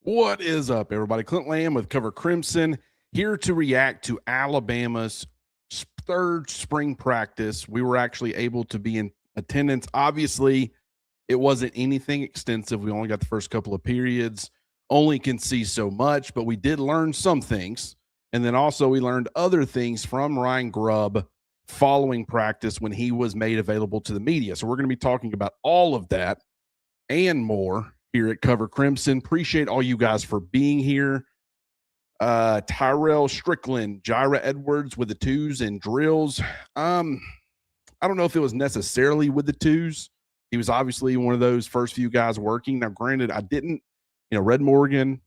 What is up, everybody? Clint Lamb with Cover Crimson here to react to Alabama's third spring practice. We were actually able to be in attendance. Obviously, it wasn't anything extensive. We only got the first couple of periods, only can see so much, but we did learn some things. And then also, we learned other things from Ryan Grubb following practice when he was made available to the media. So, we're going to be talking about all of that and more here at Cover Crimson. Appreciate all you guys for being here. Tyrell Strickland, Jira Edwards with the twos and drills. I don't know if it was necessarily with the twos. He was obviously one of those first few guys working. Now, granted, I didn't, Red Morgan,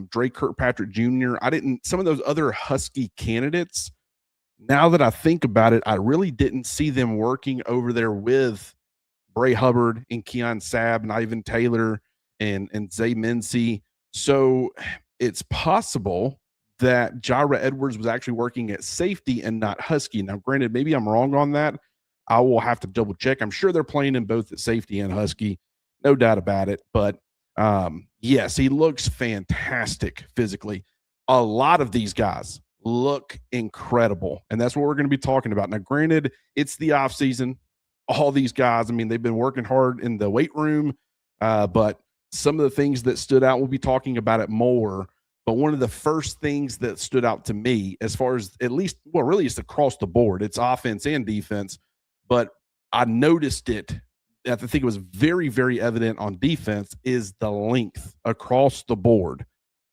Drake Kirkpatrick Jr., some of those other Husky candidates, now that I think about it, I really didn't see them working over there with Bray Hubbard and Keon Sabb, not even Taylor and Zay Mincy. So it's possible that Jira Edwards was actually working at safety and not Husky. Now, granted, maybe I'm wrong on that. I will have to double check. I'm sure they're playing in both at safety and Husky, no doubt about it. But yes, he looks fantastic physically. A lot of these guys look incredible, and that's what we're going to be talking about. Now, granted, it's the off season. All these guys, I mean, they've been working hard in the weight room, but some of the things that stood out, we'll be talking about it more. But one of the first things that stood out to me, as far as at least, well, really it's across the board, it's offense and defense, but I noticed it. I think it was very, very evident on defense is the length across the board.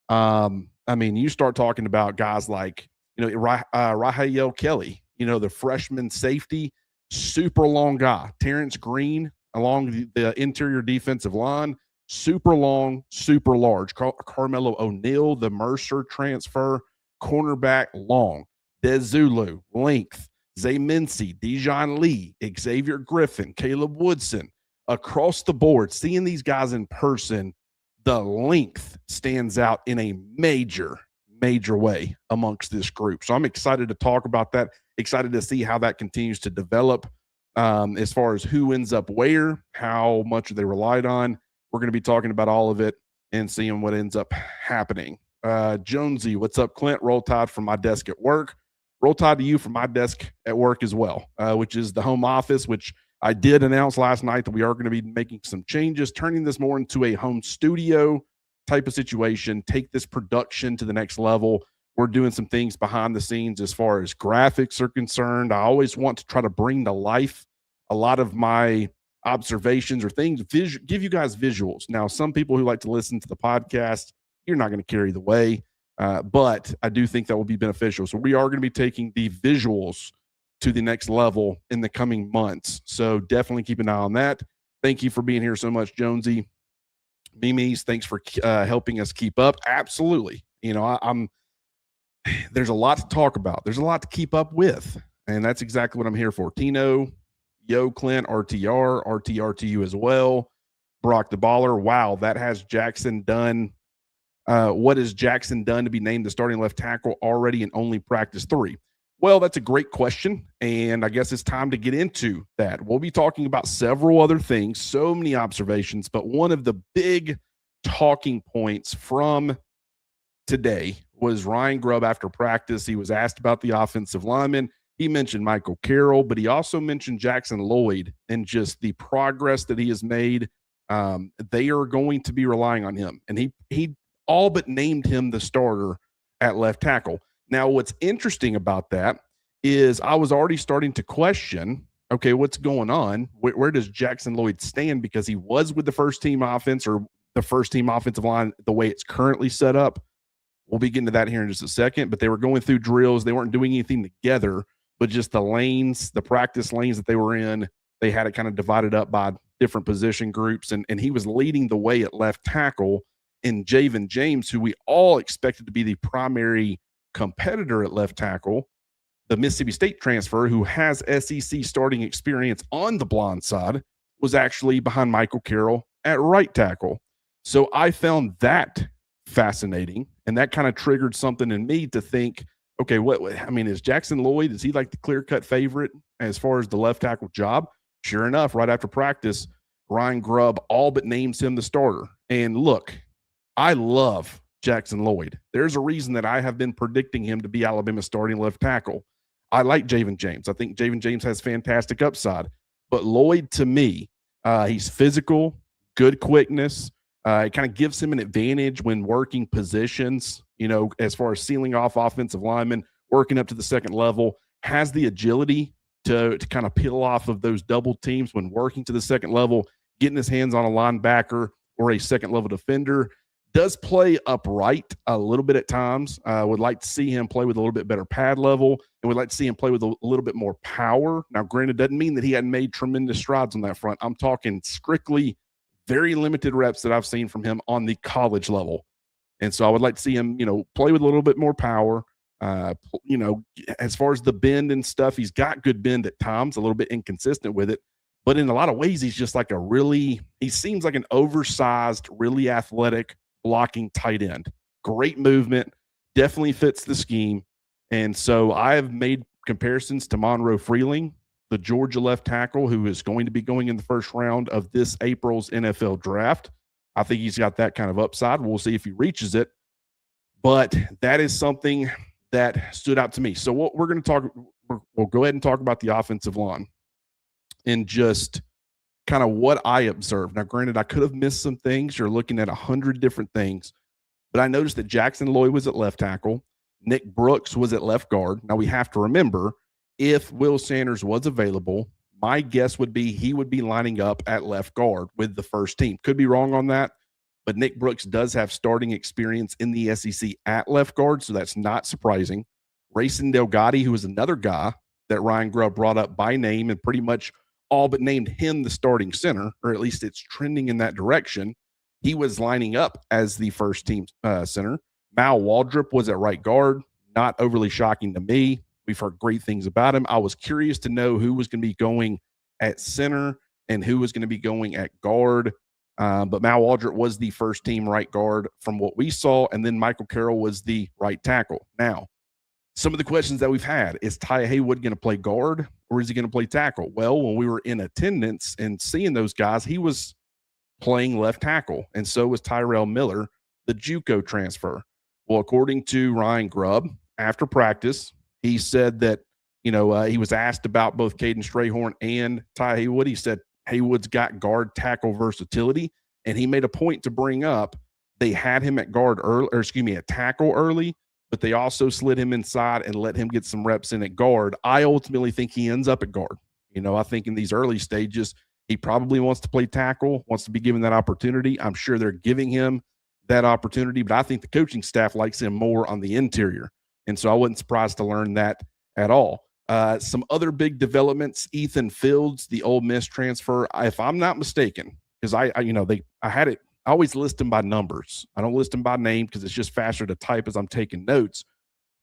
I mean, you start talking about guys like, Rahael Kelly, the freshman safety, super long guy. Terrence Green along the interior defensive line, super long, super large. Carmelo O'Neal, the Mercer transfer, cornerback, long. Des Zulu, length. Zay Mincy, Dijon Lee, Xavier Griffin, Caleb Woodson. Across the board, seeing these guys in person, the length stands out in a major, major way amongst this group. So I'm excited to talk about that, excited to see how that continues to develop as far as who ends up where, how much they relied on. We're going to be talking about all of it and seeing what ends up happening. Jonesy, what's up, Clint? Roll Tide from my desk at work. Roll Tide to you from my desk at work as well, which is the home office, which I did announce last night that we are going to be making some changes, turning this more into a home studio type of situation, take this production to the next level. We're doing some things behind the scenes as far as graphics are concerned. I always want to try to bring to life a lot of my observations or things, give you guys visuals. Now, some people who like to listen to the podcast, you're not going to carry the way, but I do think that will be beneficial. So we are going to be taking the visuals to the next level in the coming months. So definitely keep an eye on that. Thank you for being here so much, Jonesy. Mimi's, thanks for helping us keep up. Absolutely. There's a lot to talk about. There's a lot to keep up with, and that's exactly what I'm here for. Tino, Yo, Clint, RTR to you as well. Brock the Baller. Wow, that has Jackson done. What has Jackson done to be named the starting left tackle already in only practice 3? Well, that's a great question, and I guess it's time to get into that. We'll be talking about several other things, so many observations, but one of the big talking points from today was Ryan Grubb after practice. He was asked about the offensive lineman. He mentioned Michael Carroll, but he also mentioned Jackson Lloyd and just the progress that he has made. They are going to be relying on him, and he all but named him the starter at left tackle. Now, what's interesting about that is I was already starting to question, okay, what's going on? Where does Jackson Lloyd stand? Because he was with the first team offense or the first team offensive line the way it's currently set up. We'll be getting to that here in just a second, but they were going through drills. They weren't doing anything together, but just the lanes, the practice lanes that they were in, they had it kind of divided up by different position groups, and he was leading the way at left tackle. And Javen James, who we all expected to be the primary competitor at left tackle, the Mississippi State transfer who has SEC starting experience on the blonde side, was actually behind Michael Carroll at right tackle. So I found that fascinating, and that kind of triggered something in me to think, okay, is Jackson Lloyd, is he like the clear-cut favorite as far as the left tackle job? Sure enough, right after practice, Ryan Grubb all but names him the starter. And look, I love Jackson Lloyd. There's a reason that I have been predicting him to be Alabama's starting left tackle. I like Javen James. I think Javen James has fantastic upside. But Lloyd, to me, he's physical, good quickness. It kind of gives him an advantage when working positions, as far as sealing off offensive linemen, working up to the second level, has the agility to kind of peel off of those double teams when working to the second level, getting his hands on a linebacker or a second level defender. Does play upright a little bit at times. Would like to see him play with a little bit better pad level, and would like to see him play with a little bit more power. Now, granted, doesn't mean that he hadn't made tremendous strides on that front. I'm talking strictly very limited reps that I've seen from him on the college level. And so I would like to see him, play with a little bit more power. As far as the bend and stuff, he's got good bend at times, a little bit inconsistent with it. But in a lot of ways, he's just like he seems like an oversized, really athletic, blocking tight end. Great movement, definitely fits the scheme. And so I have made comparisons to Monroe Freeling, the Georgia left tackle, who is going to be going in the first round of this April's NFL draft. I think he's got that kind of upside. We'll see if he reaches it. But that is something that stood out to me. So what we're going to talk, we'll go ahead and talk about the offensive line and just kind of what I observed. Now, granted, I could have missed some things. You're looking at 100 different things, but I noticed that Jackson Lloyd was at left tackle. Nick Brooks was at left guard. Now, we have to remember, if Will Sanders was available, my guess would be he would be lining up at left guard with the first team. Could be wrong on that, but Nick Brooks does have starting experience in the SEC at left guard, so that's not surprising. Rayson Delgatti, who is another guy that Ryan Grubb brought up by name and pretty much all but named him the starting center, or at least it's trending in that direction. He was lining up as the first team center. Mal Waldrop was at right guard. Not overly shocking to me. We've heard great things about him. I was curious to know who was going to be going at center and who was going to be going at guard. But Mal Waldrop was the first team right guard from what we saw. And then Michael Carroll was the right tackle. Now, some of the questions that we've had, is Ty Haywood going to play guard or is he going to play tackle? Well, when we were in attendance and seeing those guys, he was playing left tackle. And so was Tyrell Miller, the JUCO transfer. Well, according to Ryan Grubb, after practice, he said that, he was asked about both Caden Strayhorn and Ty Haywood. He said Haywood's got guard tackle versatility. And he made a point to bring up they had him at at tackle early, but they also slid him inside and let him get some reps in at guard. I ultimately think he ends up at guard. I think in these early stages, he probably wants to play tackle, wants to be given that opportunity. I'm sure they're giving him that opportunity, but I think the coaching staff likes him more on the interior. And so I wasn't surprised to learn that at all. Some other big developments, Ethan Fields, the Ole Miss transfer, if I'm not mistaken, because I always list them by numbers. I don't list them by name because it's just faster to type as I'm taking notes.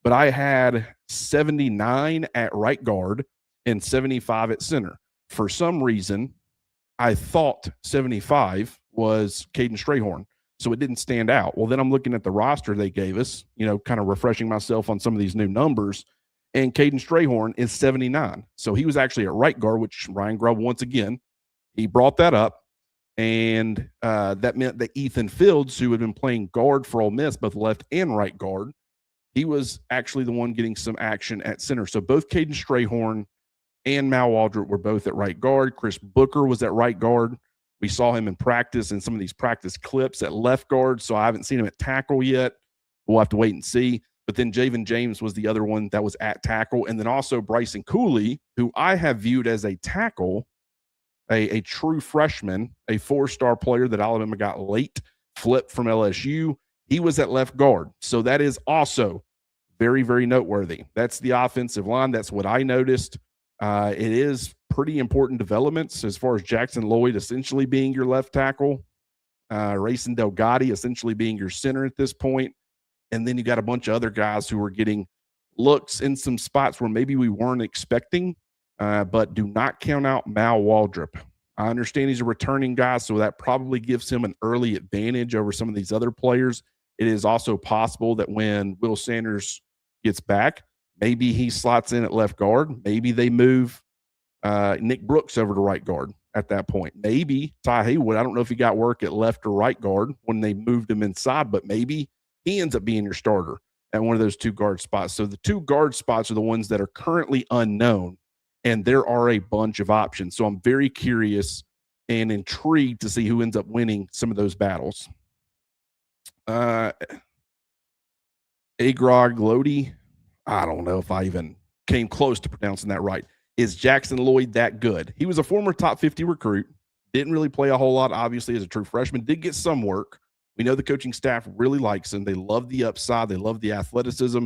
But I had 79 at right guard and 75 at center. For some reason, I thought 75 was Caden Strayhorn, so it didn't stand out. Well, then I'm looking at the roster they gave us, kind of refreshing myself on some of these new numbers, and Caden Strayhorn is 79. So he was actually at right guard, which Ryan Grubb, once again, he brought that up. And that meant that Ethan Fields, who had been playing guard for Ole Miss, both left and right guard, he was actually the one getting some action at center. So both Caden Strayhorn and Mal Waldrop were both at right guard. Chris Booker was at right guard. We saw him in practice in some of these practice clips at left guard, so I haven't seen him at tackle yet. We'll have to wait and see. But then Javen James was the other one that was at tackle. And then also Bryson Cooley, who I have viewed as a tackle, a true freshman, a four-star player that Alabama got late, flipped from LSU. He was at left guard. So that is also very, very noteworthy. That's the offensive line. That's what I noticed. It is pretty important developments as far as Jackson Lloyd essentially being your left tackle, Rayson Delgatti essentially being your center at this point. And then you got a bunch of other guys who are getting looks in some spots where maybe we weren't expecting, but do not count out Mal Waldrop. I understand he's a returning guy, so that probably gives him an early advantage over some of these other players. It is also possible that when Will Sanders gets back, maybe he slots in at left guard. Maybe they move Nick Brooks over to right guard at that point. Maybe Ty Haywood, I don't know if he got work at left or right guard when they moved him inside, but maybe he ends up being your starter at one of those 2 guard spots. So the 2 guard spots are the ones that are currently unknown, and there are a bunch of options. So I'm very curious and intrigued to see who ends up winning some of those battles. Agrog Lodi, I don't know if I even came close to pronouncing that right. Is Jackson Lloyd that good? He was a former top 50 recruit, didn't really play a whole lot, obviously, as a true freshman, did get some work. We know the coaching staff really likes him. They love the upside. They love the athleticism,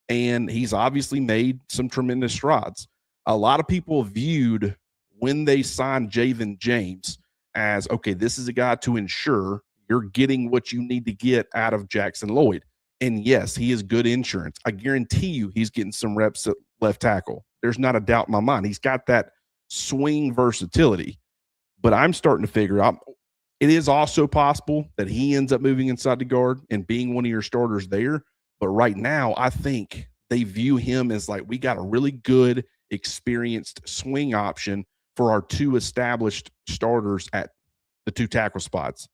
and he's obviously made some tremendous strides. A lot of people viewed when they signed Javen James as, okay, this is a guy to ensure you're getting what you need to get out of Jackson Lloyd. And yes, he is good insurance. I guarantee you he's getting some reps at left tackle. There's not a doubt in my mind. He's got that swing versatility. But I'm starting to figure out it is also possible that he ends up moving inside the guard and being one of your starters there. But right now, I think they view him as like, we got a really good, experienced swing option for our 2 established starters at the 2 tackle spots.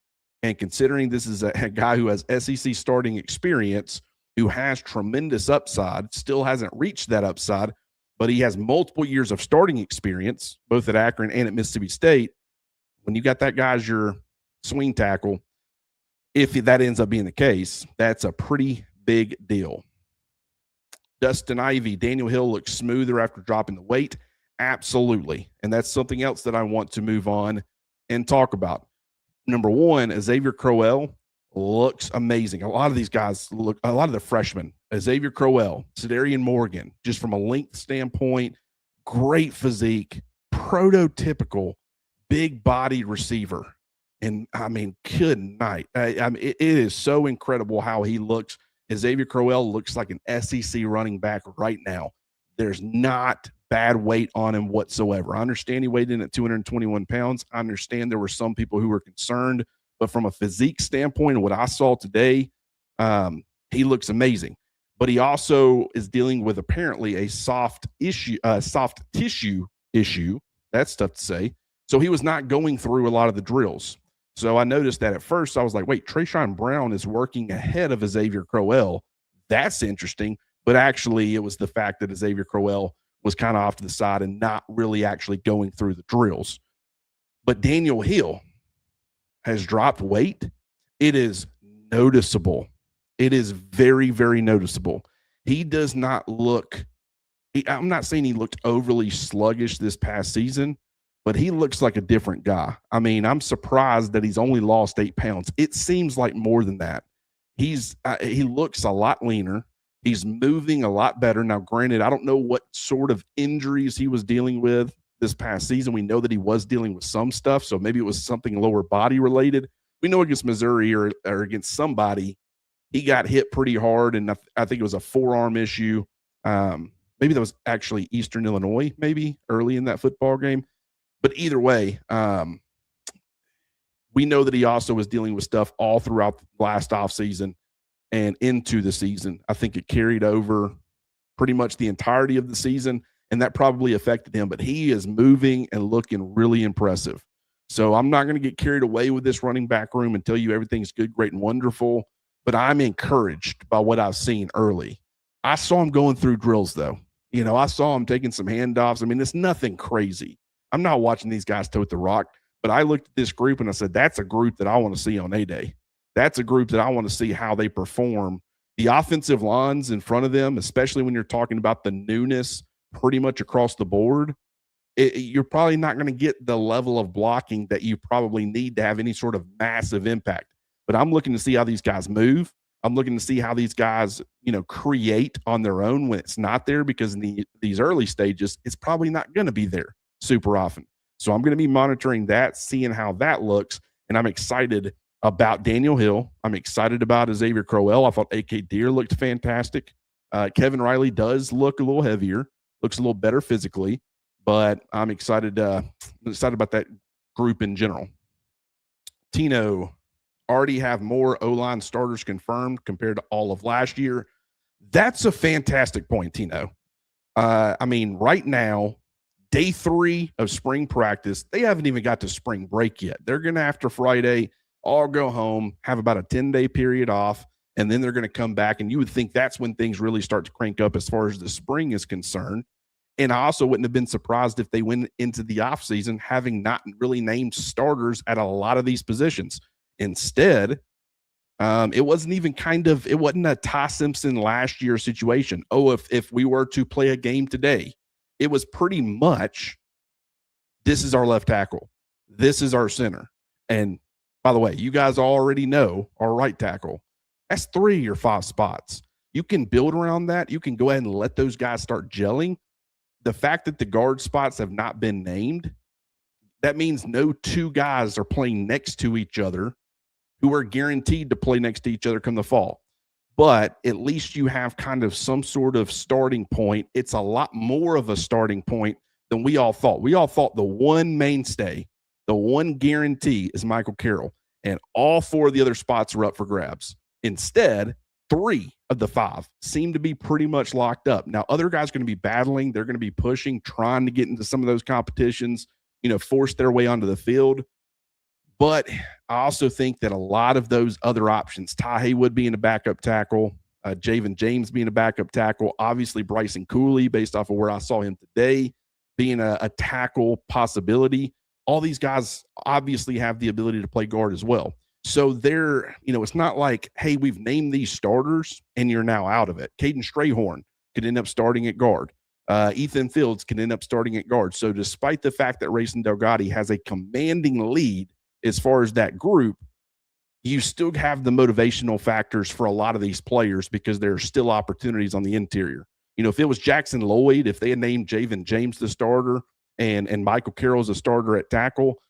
And considering this is a guy who has SEC starting experience, who has tremendous upside, still hasn't reached that upside, but he has multiple years of starting experience, both at Akron and at Mississippi State. When you got that guy as your swing tackle, if that ends up being the case, that's a pretty big deal. Dustin Ivey, Daniel Hill looks smoother after dropping the weight. Absolutely. And that's something else that I want to move on and talk about. Number one, Xavier Crowell looks amazing. A lot of these guys look, a lot of the freshmen, Xavier Crowell, Cedarian Morgan, just from a length standpoint, great physique, prototypical big-bodied receiver. And, I mean, good night. I mean, it is so incredible how he looks. Xavier Crowell looks like an SEC running back right now. There's not bad weight on him whatsoever. I understand he weighed in at 221 pounds. I understand there were some people who were concerned, but from a physique standpoint, what I saw today, he looks amazing. But he also is dealing with apparently a soft tissue issue. That's tough to say. So he was not going through a lot of the drills. So I noticed that at first I was like, wait, Trayshawn Brown is working ahead of Xavier Crowell. That's interesting. But actually, it was the fact that Xavier Crowell was kind of off to the side and not really actually going through the drills. But Daniel Hill has dropped weight. It is noticeable. It is very, very noticeable. He does not look – I'm not saying he looked overly sluggish this past season, but he looks like a different guy. I mean, I'm surprised that he's only lost 8 pounds. It seems like more than that. He looks a lot leaner. He's moving a lot better. Now, granted, I don't know what sort of injuries he was dealing with this past season. We know that he was dealing with some stuff, so maybe it was something lower body related. We know against Missouri or against somebody, he got hit pretty hard, and I think it was a forearm issue. Maybe that was actually Eastern Illinois, maybe early in that football game. But either way, we know that he also was dealing with stuff all throughout the last offseason and into the season. I think it carried over pretty much the entirety of the season, and that probably affected him. But he is moving and looking really impressive. So I'm not going to get carried away with this running back room and tell you everything's good, great, and wonderful, but I'm encouraged by what I've seen early. I saw him going through drills, though. You know, I saw him taking some handoffs. I mean, it's nothing crazy. I'm not watching these guys tote the rock, but I looked at this group and I said, that's a group that I want to see on A-Day. That's a group that I want to see how they perform. The offensive lines in front of them, especially when you're talking about the newness pretty much across the board, you're probably not going to get the level of blocking that you probably need to have any sort of massive impact. But I'm looking to see how these guys move. I'm looking to see how these guys, create on their own when it's not there, because in these early stages, it's probably not going to be there super often. So I'm going to be monitoring that, seeing how that looks, and I'm excited about Daniel Hill. I'm excited about Xavier Crowell. I thought A.K. Deere looked fantastic. Kevin Riley does look a little heavier, looks a little better physically, but I'm excited about that group in general. Tino, already have more O-line starters confirmed compared to all of last year. That's a fantastic point, Tino. I mean, right now, day 3 of spring practice. They haven't even got to spring break yet. They're going to, after Friday, all go home, have about a 10-day period off, and then they're going to come back. And you would think that's when things really start to crank up as far as the spring is concerned. And I also wouldn't have been surprised if they went into the offseason having not really named starters at a lot of these positions. Instead, it wasn't a Ty Simpson last year situation. Oh, if we were to play a game today, it was pretty much, this is our left tackle, this is our center. And by the way, you guys already know our right tackle. That's 3 of your 5 spots. You can build around that. You can go ahead and let those guys start gelling. The fact that the guard spots have not been named, that means no 2 guys are playing next to each other who are guaranteed to play next to each other come the fall. But at least you have kind of some sort of starting point. It's a lot more of a starting point than we all thought. We all thought the one mainstay, the one guarantee is Michael Carroll, and all 4 of the other spots are up for grabs. Instead, 3 of the 5 seem to be pretty much locked up. Now, other guys are going to be battling. They're going to be pushing, trying to get into some of those competitions, force their way onto the field. But I also think that a lot of those other options, Ty Haywood being a backup tackle, Javen James being a backup tackle, obviously Bryson Cooley, based off of where I saw him today, being a tackle possibility. All these guys obviously have the ability to play guard as well. So they're, it's not like, hey, we've named these starters and you're now out of it. Caden Strayhorn could end up starting at guard. Ethan Fields can end up starting at guard. So despite the fact that Rayson Delgatti has a commanding lead as far as that group, you still have the motivational factors for a lot of these players because there are still opportunities on the interior. If it was Jackson Lloyd, if they had named Javen James the starter and Michael Carroll's a starter at tackle,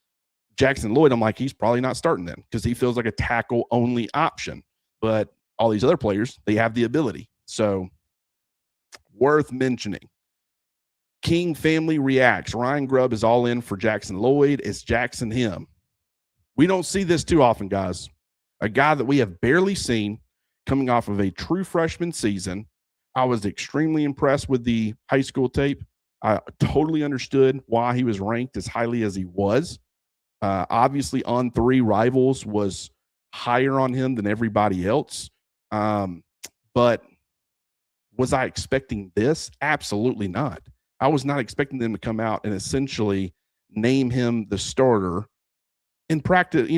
Jackson Lloyd, I'm like, he's probably not starting then because he feels like a tackle-only option. But all these other players, they have the ability. So worth mentioning. King family reacts. Ryan Grubb is all in for Jackson Lloyd. Is Jackson him? We don't see this too often, guys. A guy that we have barely seen coming off of a true freshman season. I was extremely impressed with the high school tape. I totally understood why he was ranked as highly as he was. Obviously, On3 Rivals was higher on him than everybody else. But was I expecting this? Absolutely not. I was not expecting them to come out and essentially name him the starter in practice,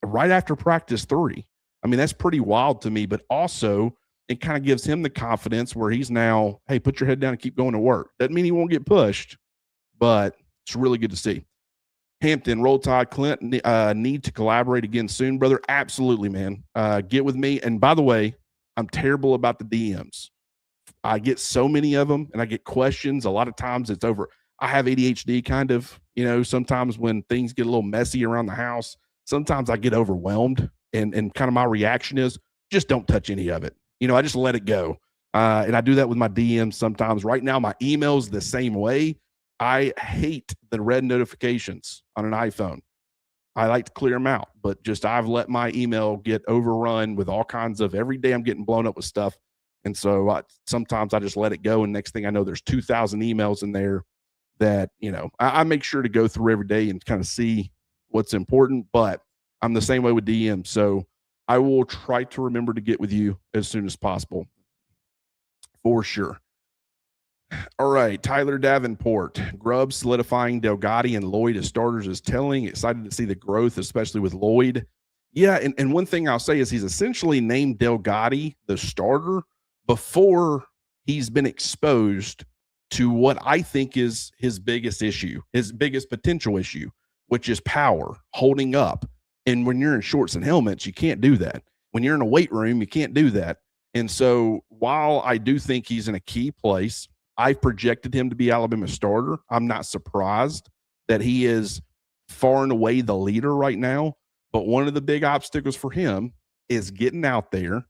right after practice 3. I mean, that's pretty wild to me, but also it kind of gives him the confidence where he's now, hey, put your head down and keep going to work. Doesn't mean he won't get pushed, but it's really good to see. Hampton, Roll Tide, Clint, need to collaborate again soon, brother. Absolutely, man. Get with me. And by the way, I'm terrible about the DMs. I get so many of them, and I get questions. A lot of times it's over. I have ADHD kind of, sometimes when things get a little messy around the house, sometimes I get overwhelmed, and kind of my reaction is just don't touch any of it. I just let it go. And I do that with my DMs sometimes. Right now, my email's the same way. I hate the red notifications on an iPhone. I like to clear them out, but I've let my email get overrun with all kinds of, every day I'm getting blown up with stuff. And so sometimes I just let it go. And next thing I know, there's 2,000 emails in there that, I make sure to go through every day and kind of see what's important, but I'm the same way with DM. So I will try to remember to get with you as soon as possible for sure. All right, Tyler Davenport. Grubb solidifying Delgatti and Lloyd as starters is telling. Excited to see the growth, especially with Lloyd. Yeah, and one thing I'll say is he's essentially named Delgatti the starter before he's been exposed to what I think is his biggest issue, his biggest potential issue, which is power, holding up. And when you're in shorts and helmets, you can't do that. When you're in a weight room, you can't do that. And so while I do think he's in a key place, I've projected him to be Alabama's starter. I'm not surprised that he is far and away the leader right now. But one of the big obstacles for him is getting out there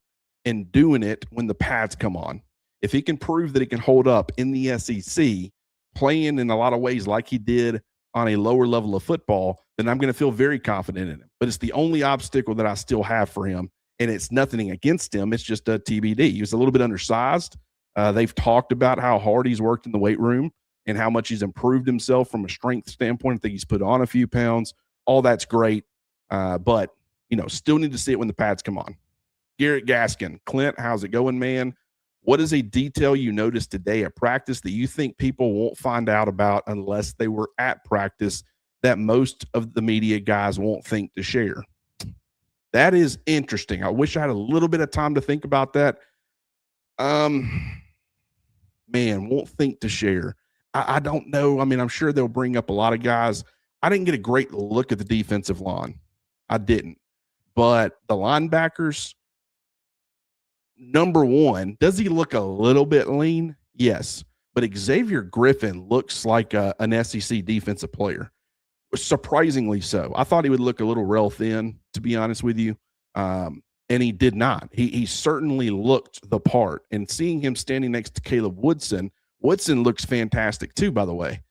and doing it when the pads come on. If he can prove that he can hold up in the SEC, playing in a lot of ways like he did on a lower level of football, then I'm going to feel very confident in him. But it's the only obstacle that I still have for him, and it's nothing against him. It's just a TBD. He was a little bit undersized. They've talked about how hard he's worked in the weight room, and how much he's improved himself from a strength standpoint. I think he's put on a few pounds. All that's great. But, still need to see it when the pads come on. Garrett Gaskin. Clint, how's it going, man? What is a detail you noticed today at practice that you think people won't find out about unless they were at practice that most of the media guys won't think to share? That is interesting. I wish I had a little bit of time to think about that. Man, won't think to share. I don't know. I mean, I'm sure they'll bring up a lot of guys. I didn't get a great look at the defensive line. I didn't. But the linebackers, number one, does he look a little bit lean? Yes. But Xavier Griffin looks like an SEC defensive player. Surprisingly so. I thought he would look a little rail thin, to be honest with you. And he did not. He certainly looked the part. And seeing him standing next to Caleb Woodson looks fantastic too, by the way.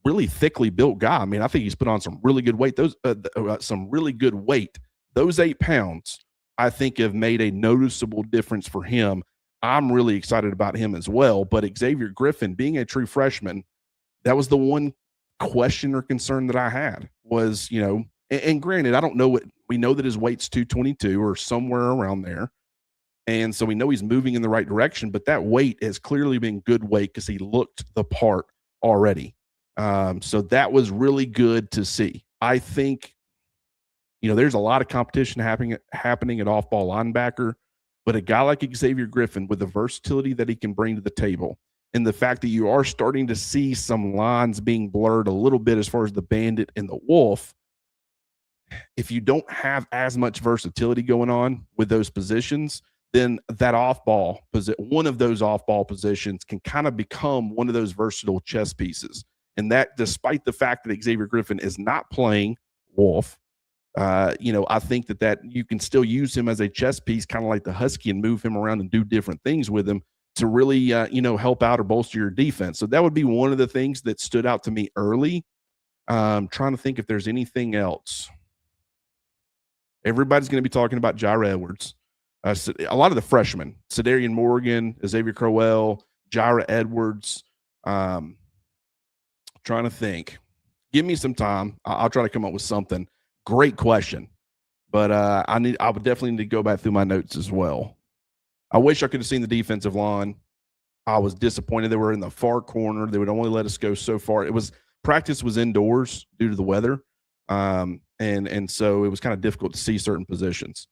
Really thickly built guy. I mean, I think he's put on some really good weight. Some really good weight. Those 8 pounds, I think, have made a noticeable difference for him. I'm really excited about him as well. But Xavier Griffin, being a true freshman, that was the one question or concern that I had was, and granted, I don't know what we know that his weight's 222 or somewhere around there. And so we know he's moving in the right direction, but that weight has clearly been good weight because he looked the part already. So that was really good to see. I think, there's a lot of competition happening at off-ball linebacker, but a guy like Xavier Griffin with the versatility that he can bring to the table and the fact that you are starting to see some lines being blurred a little bit as far as the Bandit and the Wolf, if you don't have as much versatility going on with those positions, then that one of those off-ball positions can kind of become one of those versatile chess pieces. And that, despite the fact that Xavier Griffin is not playing Wolf, I think that you can still use him as a chess piece, kind of like the Husky, and move him around and do different things with him to really, help out or bolster your defense. So that would be one of the things that stood out to me early. Trying to think if there's anything else. Everybody's going to be talking about Jaira Edwards. A lot of the freshmen, Cedarian Morgan, Xavier Crowell, Jaira Edwards. Trying to think. Give me some time. I'll try to come up with something. Great question. But I would definitely need to go back through my notes as well. I wish I could have seen the defensive line. I was disappointed they were in the far corner. They would only let us go so far. Practice was indoors due to the weather. And so it was kind of difficult to see certain positions.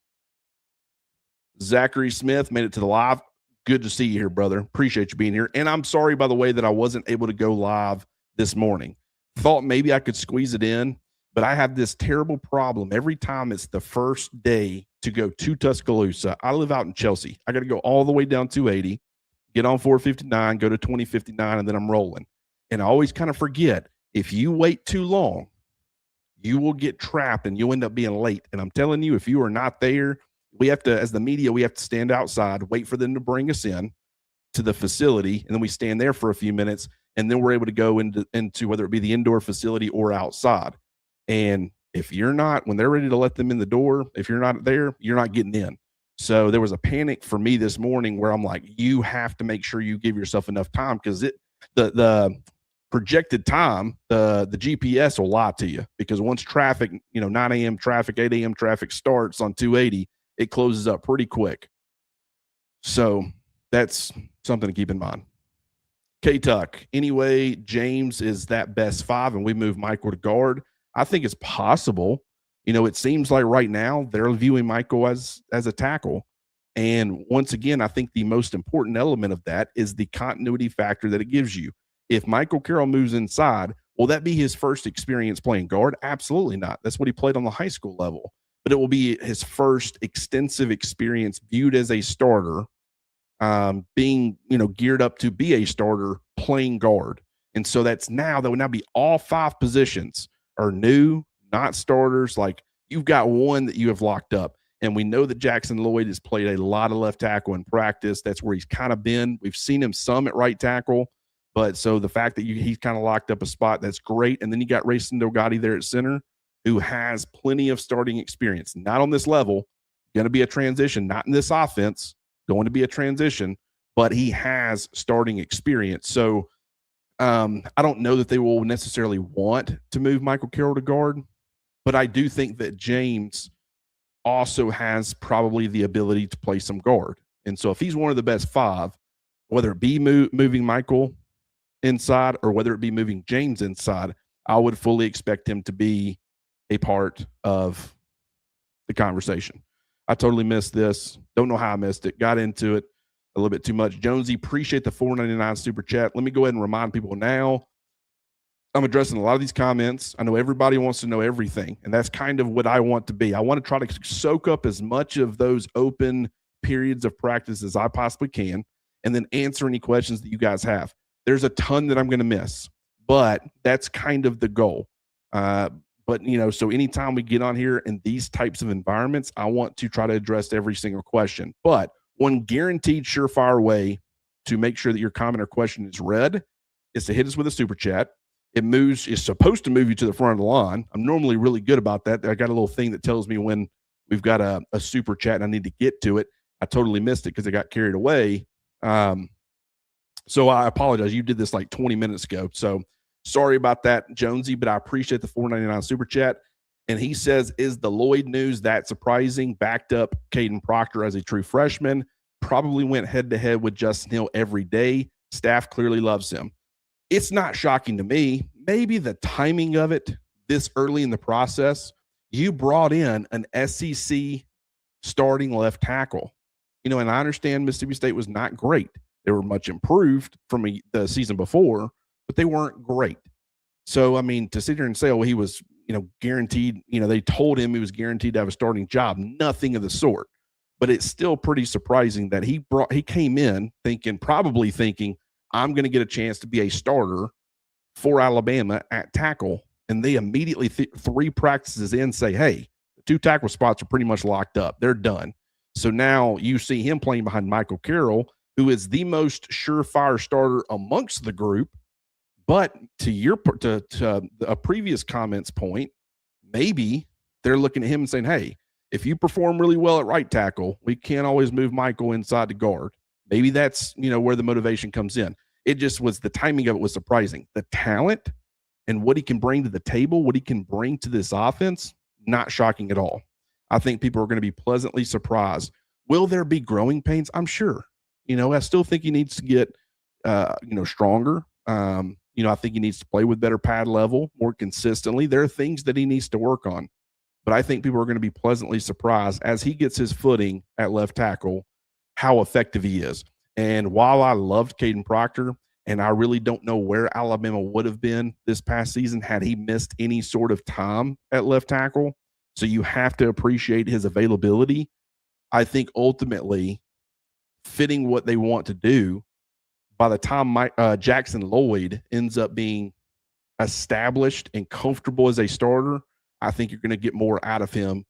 Zachary Smith made it to the live. Good to see you here, brother. Appreciate you being here. And I'm sorry, by the way, that I wasn't able to go live this morning. Thought maybe I could squeeze it in, but I have this terrible problem. Every time it's the first day to go to Tuscaloosa, I live out in Chelsea. I got to go all the way down 280, get on 459, go to 2059, and then I'm rolling. And I always kind of forget, if you wait too long, you will get trapped and you'll end up being late. And I'm telling you, if you are not there, we have to, as the media, we have to stand outside, wait for them to bring us in to the facility, and then we stand there for a few minutes, and then we're able to go into whether it be the indoor facility or outside. And if you're not, when they're ready to let them in the door, if you're not there, you're not getting in. So there was a panic for me this morning where I'm like, you have to make sure you give yourself enough time, because the projected time, the GPS will lie to you, because once traffic, 9 a.m. traffic, 8 a.m. traffic starts on 280, it closes up pretty quick. So that's something to keep in mind. K-Tuck. Anyway, James is that best 5 and we move Michael to guard. I think it's possible. It seems like right now they're viewing Michael as a tackle. And once again, I think the most important element of that is the continuity factor that it gives you. If Michael Carroll moves inside, will that be his first experience playing guard? Absolutely not. That's what he played on the high school level. But it will be his first extensive experience viewed as a starter, being, geared up to be a starter playing guard. And so that would now be all 5 positions are new, not starters. Like, you've got one that you have locked up. And we know that Jackson Lloyd has played a lot of left tackle in practice. That's where he's kind of been. We've seen him some at right tackle. But so the fact that he's kind of locked up a spot, that's great. And then you got Rayson Delgatti there at center, who has plenty of starting experience. Not on this level, going to be a transition, not in this offense, going to be a transition, but he has starting experience. So I don't know that they will necessarily want to move Michael Carroll to guard, but I do think that James also has probably the ability to play some guard. And so if he's one of the best five, whether it be moving Michael inside or whether it be moving James inside, I would fully expect him to be a part of the conversation. I totally missed this. Don't know how I missed it. Got into it a little bit too much. Jonesy, appreciate the $4.99 super chat. Let me go ahead and remind people now. I'm addressing a lot of these comments. I know everybody wants to know everything, and that's kind of what I want to be. I want to try to soak up as much of those open periods of practice as I possibly can, and then answer any questions that you guys have. There's a ton that I'm going to miss, but that's kind of the goal. But, so anytime we get on here in these types of environments, I want to try to address every single question. But one guaranteed surefire way to make sure that your comment or question is read is to hit us with a super chat. It's supposed to move you to the front of the line. I'm normally really good about that. I got a little thing that tells me when we've got a super chat and I need to get to it. I totally missed it because I got carried away. So I apologize. You did this like 20 minutes ago. So sorry about that, Jonesy, but I appreciate the $4.99 super chat. And he says, is the Lloyd news that surprising? Backed up Caden Proctor as a true freshman. Probably went head-to-head with Justin Hill every day. Staff clearly loves him. It's not shocking to me. Maybe the timing of it this early in the process. You brought in an SEC starting left tackle. And I understand Mississippi State was not great. They were much improved from the season before, but they weren't great. So, to sit here and say, he was, guaranteed, they told him he was guaranteed to have a starting job, nothing of the sort. But it's still pretty surprising that he came in probably thinking, I'm going to get a chance to be a starter for Alabama at tackle. And they immediately, 3 practices in, say, hey, the 2 tackle spots are pretty much locked up. They're done. So now you see him playing behind Michael Carroll, who is the most surefire starter amongst the group. But to a previous comment's point, maybe they're looking at him and saying, hey, if you perform really well at right tackle, we can't always move Michael inside to guard. Maybe that's, where the motivation comes in. It just was, the timing of it was surprising. The talent and what he can bring to the table, what he can bring to this offense, not shocking at all. I think people are going to be pleasantly surprised. Will there be growing pains? I'm sure. I still think he needs to get, stronger. I think he needs to play with better pad level more consistently. There are things that he needs to work on. But I think people are going to be pleasantly surprised as he gets his footing at left tackle, how effective he is. And while I loved Caden Proctor, and I really don't know where Alabama would have been this past season had he missed any sort of time at left tackle, so you have to appreciate his availability. I think ultimately fitting what they want to do, by the time Jackson Lloyd ends up being established and comfortable as a starter, I think you're going to get more out of him.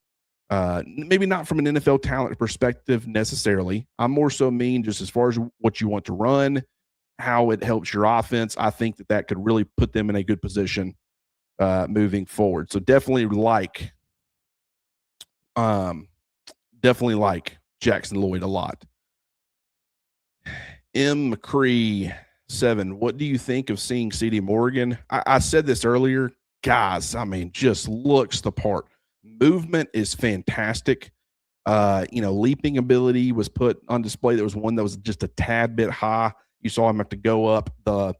Maybe not from an NFL talent perspective necessarily. I'm more so just as far as what you want to run, how it helps your offense. I think that could really put them in a good position moving forward. So definitely like Jackson Lloyd a lot. M. McCree 7. What do you think of seeing CD Morgan? I said this earlier. Guys, just looks the part. Movement is fantastic. Leaping ability was put on display. There was one that was just a tad bit high. You saw him have to go up. The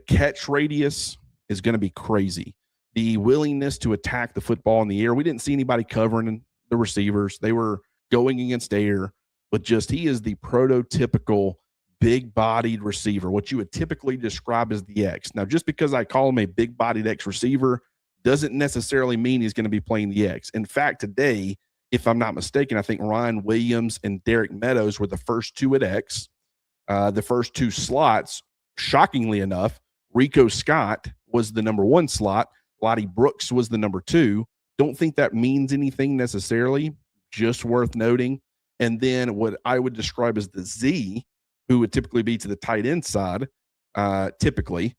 catch radius is going to be crazy. The willingness to attack the football in the air. We didn't see anybody covering the receivers. They were going against air, but he is the prototypical big-bodied receiver, what you would typically describe as the X. Now, just because I call him a big-bodied X receiver doesn't necessarily mean he's going to be playing the X. In fact, today, if I'm not mistaken, I think Ryan Williams and Derek Meadows were the first 2 at X. The first 2 slots, shockingly enough, Rico Scott was the number 1 slot. Lottie Brooks was the number 2. Don't think that means anything necessarily, just worth noting. And then what I would describe as the Z, who would typically be to the tight end side, typically,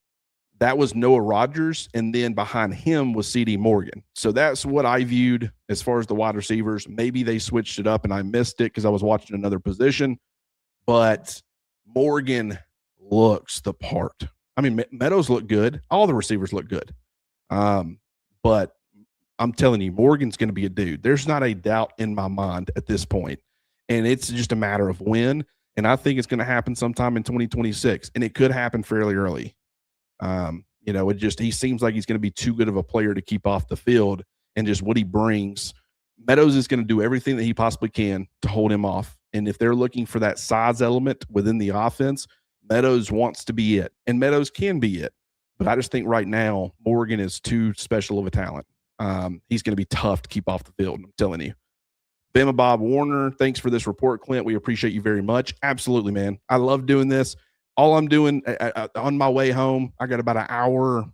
that was Noah Rogers, and then behind him was CD Morgan. So that's what I viewed as far as the wide receivers. Maybe they switched it up and I missed it because I was watching another position, but Morgan looks the part. I mean, Meadows look good. All the receivers look good. But I'm telling you, Morgan's going to be a dude. There's not a doubt in my mind at this point. And it's just a matter of when. And I think it's going to happen sometime in 2026. And it could happen fairly early. He seems like he's going to be too good of a player to keep off the field, and just what he brings. Meadows is going to do everything that he possibly can to hold him off. And if they're looking for that size element within the offense, Meadows wants to be it, and Meadows can be it. But I just think right now, Morgan is too special of a talent. He's going to be tough to keep off the field, I'm telling you. Bama Bob Warner, thanks for this report, Clint. We appreciate you very much. Absolutely, man. I love doing this. All I'm doing on my way home, I got about an hour,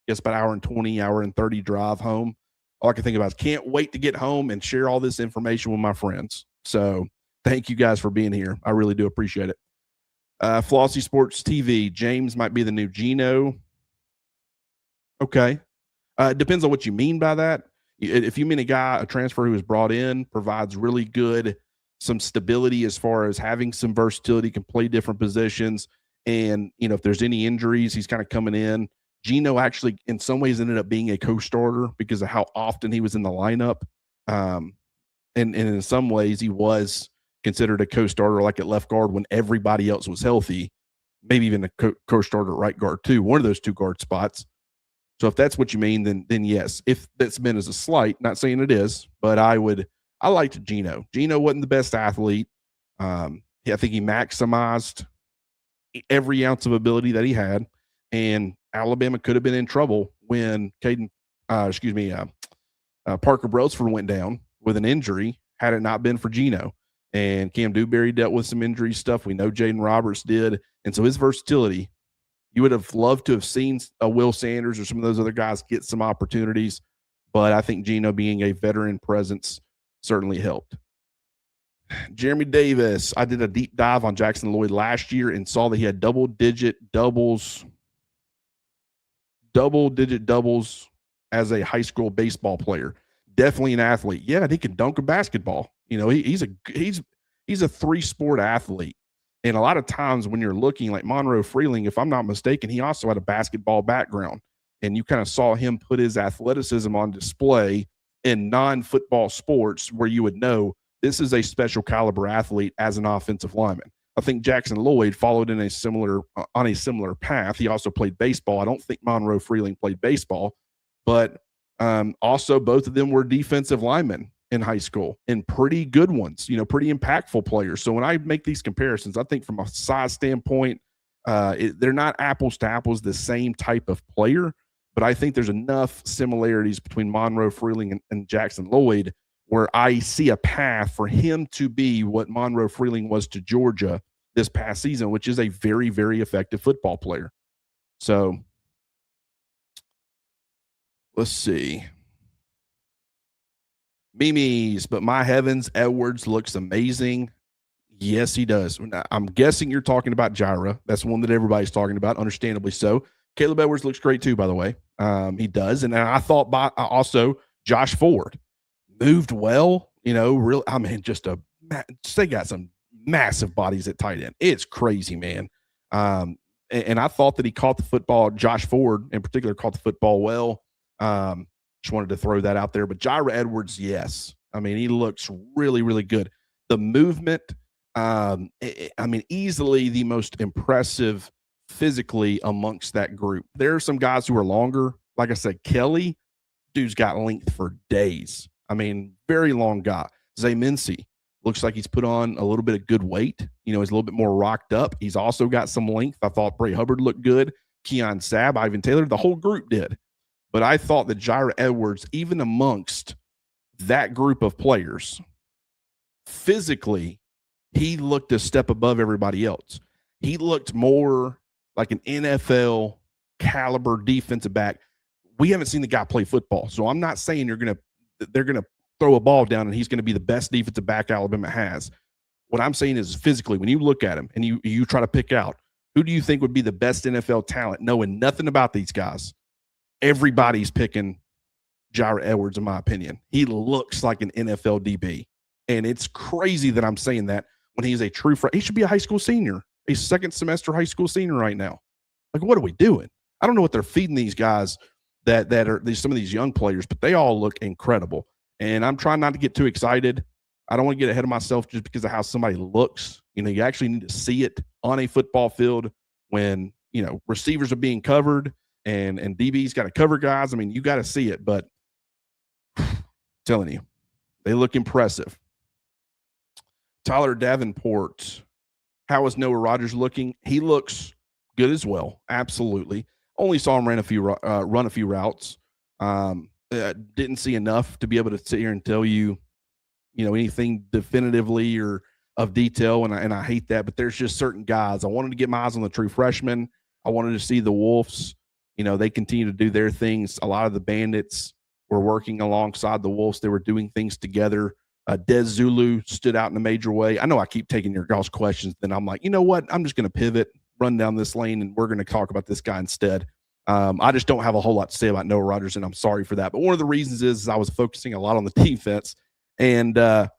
about an hour and 20, hour and 30 drive home. All I can think about is can't wait to get home and share all this information with my friends. So thank you guys for being here. I really do appreciate it. Flossy Sports TV, James might be the new Geno. Okay. It depends on what you mean by that. If you mean a transfer who was brought in, provides really good, some stability as far as having some versatility, can play different positions. And, if there's any injuries, he's kind of coming in. Geno actually, in some ways, ended up being a co-starter because of how often he was in the lineup. And in some ways, he was considered a co-starter, like at left guard when everybody else was healthy, maybe even a co-starter at right guard too, one of those two guard spots. So if that's what you mean, then yes. If that's meant as a slight, not saying it is, but I liked Geno. Geno wasn't the best athlete. I think he maximized every ounce of ability that he had, and Alabama could have been in trouble when Parker Brelsford went down with an injury had it not been for Geno. And Cam Dewberry dealt with some injury stuff. We know Jaden Roberts did. And so his versatility, you would have loved to have seen Will Sanders or some of those other guys get some opportunities. But I think Geno being a veteran presence certainly helped. Jeremy Davis, I did a deep dive on Jackson Lloyd last year and saw that he had double-digit doubles as a high school baseball player. Definitely an athlete. Yeah, he can dunk a basketball. He's a three-sport athlete. And a lot of times when you're looking like Monroe Freeling, if I'm not mistaken, he also had a basketball background. And you kind of saw him put his athleticism on display in non-football sports where you would know this is a special caliber athlete as an offensive lineman. I think Jackson Lloyd followed on a similar path. He also played baseball. I don't think Monroe Freeling played baseball, but also both of them were defensive linemen in high school, and pretty good ones, pretty impactful players. So when I make these comparisons, I think from a size standpoint, they're not apples to apples, the same type of player, but I think there's enough similarities between Monroe Freeling and Jackson Lloyd where I see a path for him to be what Monroe Freeling was to Georgia this past season, which is a very, very effective football player. So let's see. Mimi's, but my heavens, Edwards looks amazing. Yes, he does. I'm guessing you're talking about Jira. That's one that everybody's talking about, understandably so. Caleb Edwards looks great too, by the way. He does. And I thought also Josh Ford moved well, they got some massive bodies at tight end. It's crazy, man. And I thought that he caught the football, Josh Ford in particular, caught the football well. Just wanted to throw that out there. But Jira Edwards, yes. He looks really, really good. The movement, easily the most impressive physically amongst that group. There are some guys who are longer. Like I said, Kelly, dude's got length for days. Very long guy. Zay Mincy looks like he's put on a little bit of good weight. He's a little bit more rocked up. He's also got some length. I thought Bray Hubbard looked good. Keon Sabb, Ivan Taylor, the whole group did. But I thought that Jira Edwards, even amongst that group of players, physically, he looked a step above everybody else. He looked more like an NFL caliber defensive back. We haven't seen the guy play football, so I'm not saying they're going to throw a ball down and he's going to be the best defensive back Alabama has. What I'm saying is physically, when you look at him and you try to pick out who do you think would be the best NFL talent, knowing nothing about these guys, everybody's picking Jira Edwards, in my opinion. He looks like an NFL DB. And it's crazy that I'm saying that when he's a true freshman. He should be a high school senior, a second semester high school senior right now. Like, what are we doing? I don't know what they're feeding these guys that are some of these young players, but they all look incredible. And I'm trying not to get too excited. I don't want to get ahead of myself just because of how somebody looks. You actually need to see it on a football field when, receivers are being covered and DB's got to cover guys. I mean, you got to see it, but telling you, they look impressive. Tyler Davenport, how is Noah Rogers looking? He looks good as well. Absolutely. Only saw him run a few routes. Didn't see enough to be able to sit here and tell you, anything definitively or of detail. And I hate that, but there's just certain guys. I wanted to get my eyes on the true freshmen. I wanted to see the Wolves. They continue to do their things. A lot of the Bandits were working alongside the Wolves. They were doing things together. Des Zulu stood out in a major way. I know I keep taking your guys' questions. Then I'm like, you know what? I'm just going to pivot, run down this lane, and we're going to talk about this guy instead. I just don't have a whole lot to say about Noah Rogers, and I'm sorry for that. But one of the reasons is I was focusing a lot on the defense, and the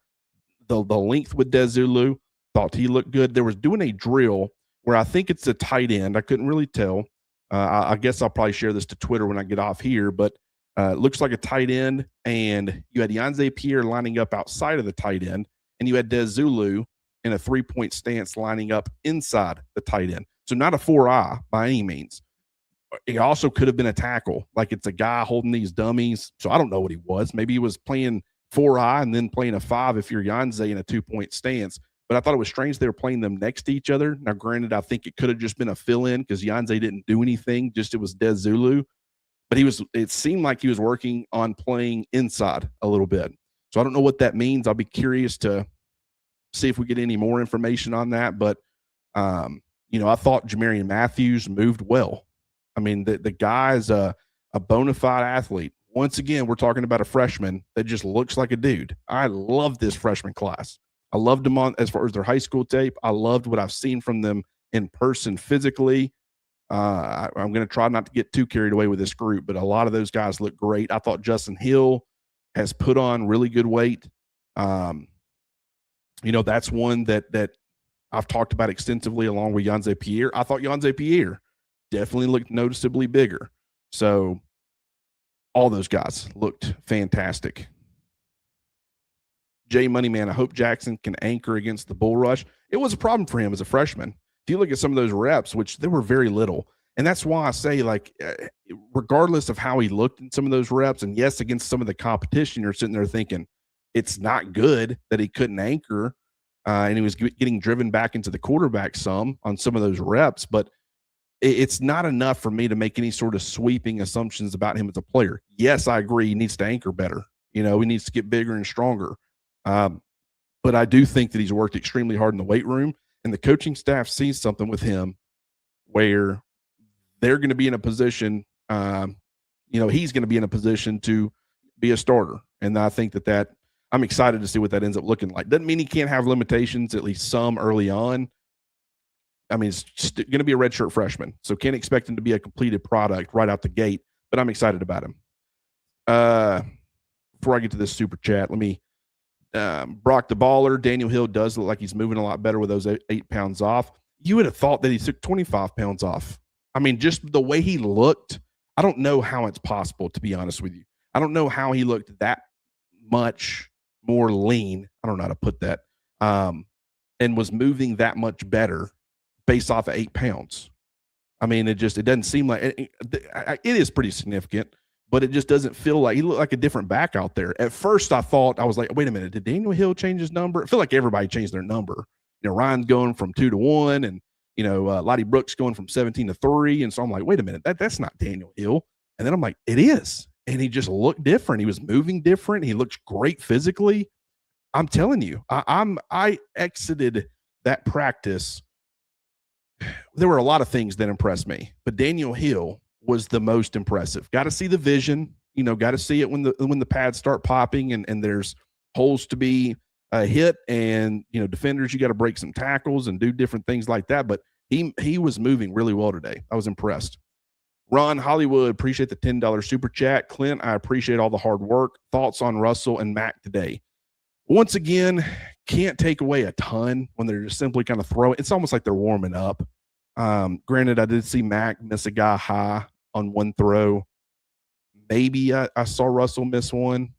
length with Des Zulu, thought he looked good. There was doing a drill where I think it's a tight end. I couldn't really tell. I guess I'll probably share this to Twitter when I get off here, but it looks like a tight end, and you had Yanze Pierre lining up outside of the tight end, and you had Des Zulu in a three-point stance lining up inside the tight end. So not a 4-eye by any means. It also could have been a tackle, like it's a guy holding these dummies. So I don't know what he was. Maybe he was playing 4-eye and then playing a 5 if you're Yanze in a 2-point stance. But I thought it was strange they were playing them next to each other. Now, granted, I think it could have just been a fill-in because Yanze didn't do anything, just it was Des Zulu. But it seemed like he was working on playing inside a little bit. So I don't know what that means. I'll be curious to see if we get any more information on that. But, I thought Jamarian Matthews moved well. I mean, the guy is a bona fide athlete. Once again, we're talking about a freshman that just looks like a dude. I love this freshman class. I loved them as far as their high school tape. I loved what I've seen from them in person physically. I'm going to try not to get too carried away with this group, but a lot of those guys look great. I thought Justin Hill has put on really good weight. That's one that I've talked about extensively along with Yanze Pierre. I thought Yanze Pierre definitely looked noticeably bigger. So all those guys looked fantastic. Jay Moneyman, I hope Jackson can anchor against the bull rush. It was a problem for him as a freshman. If you look at some of those reps, which there were very little, and that's why I say, regardless of how he looked in some of those reps, and yes, against some of the competition, you're sitting there thinking it's not good that he couldn't anchor, and he was getting driven back into the quarterback some on some of those reps, but it's not enough for me to make any sort of sweeping assumptions about him as a player. Yes, I agree. He needs to anchor better. He needs to get bigger and stronger. But I do think that he's worked extremely hard in the weight room, and the coaching staff sees something with him where they're going to be in a position, he's going to be in a position to be a starter. And I think that I'm excited to see what that ends up looking like. Doesn't mean he can't have limitations, at least some early on. I mean, it's going to be a redshirt freshman, so can't expect him to be a completed product right out the gate, but I'm excited about him. Before I get to this super chat, let me Brock the Baller, Daniel Hill does look like he's moving a lot better with those 8 pounds off. You would have thought that he took 25 pounds off. I mean, just the way he looked, I don't know how it's possible, to be honest with you. I don't know how he looked that much more lean. I don't know how to put that. And was moving that much better based off of 8 pounds. I mean, it doesn't seem like it is pretty significant, but it just doesn't feel like he looked like a different back out there. At first, I was like, wait a minute, did Daniel Hill change his number? I feel like everybody changed their number. Ryan's going from 2 to 1, and Lottie Brooks going from 17 to 3, and so I'm like, wait a minute, that's not Daniel Hill. And then I'm like, it is, and he just looked different. He was moving different. He looked great physically. I'm telling you, I exited that practice. There were a lot of things that impressed me, but Daniel Hill was the most impressive. Got to see the vision, got to see it when the pads start popping and there's holes to be hit, and defenders, you got to break some tackles and do different things like that. But he was moving really well today. I was impressed. Ron Hollywood, appreciate the $10 super chat. Clint, I appreciate all the hard work. Thoughts on Russell and Mac today? Once again, can't take away a ton when they're just simply kind of throwing. It's almost like they're warming up. Granted, I did see Mac miss a guy high on one throw. Maybe I saw Russell miss one.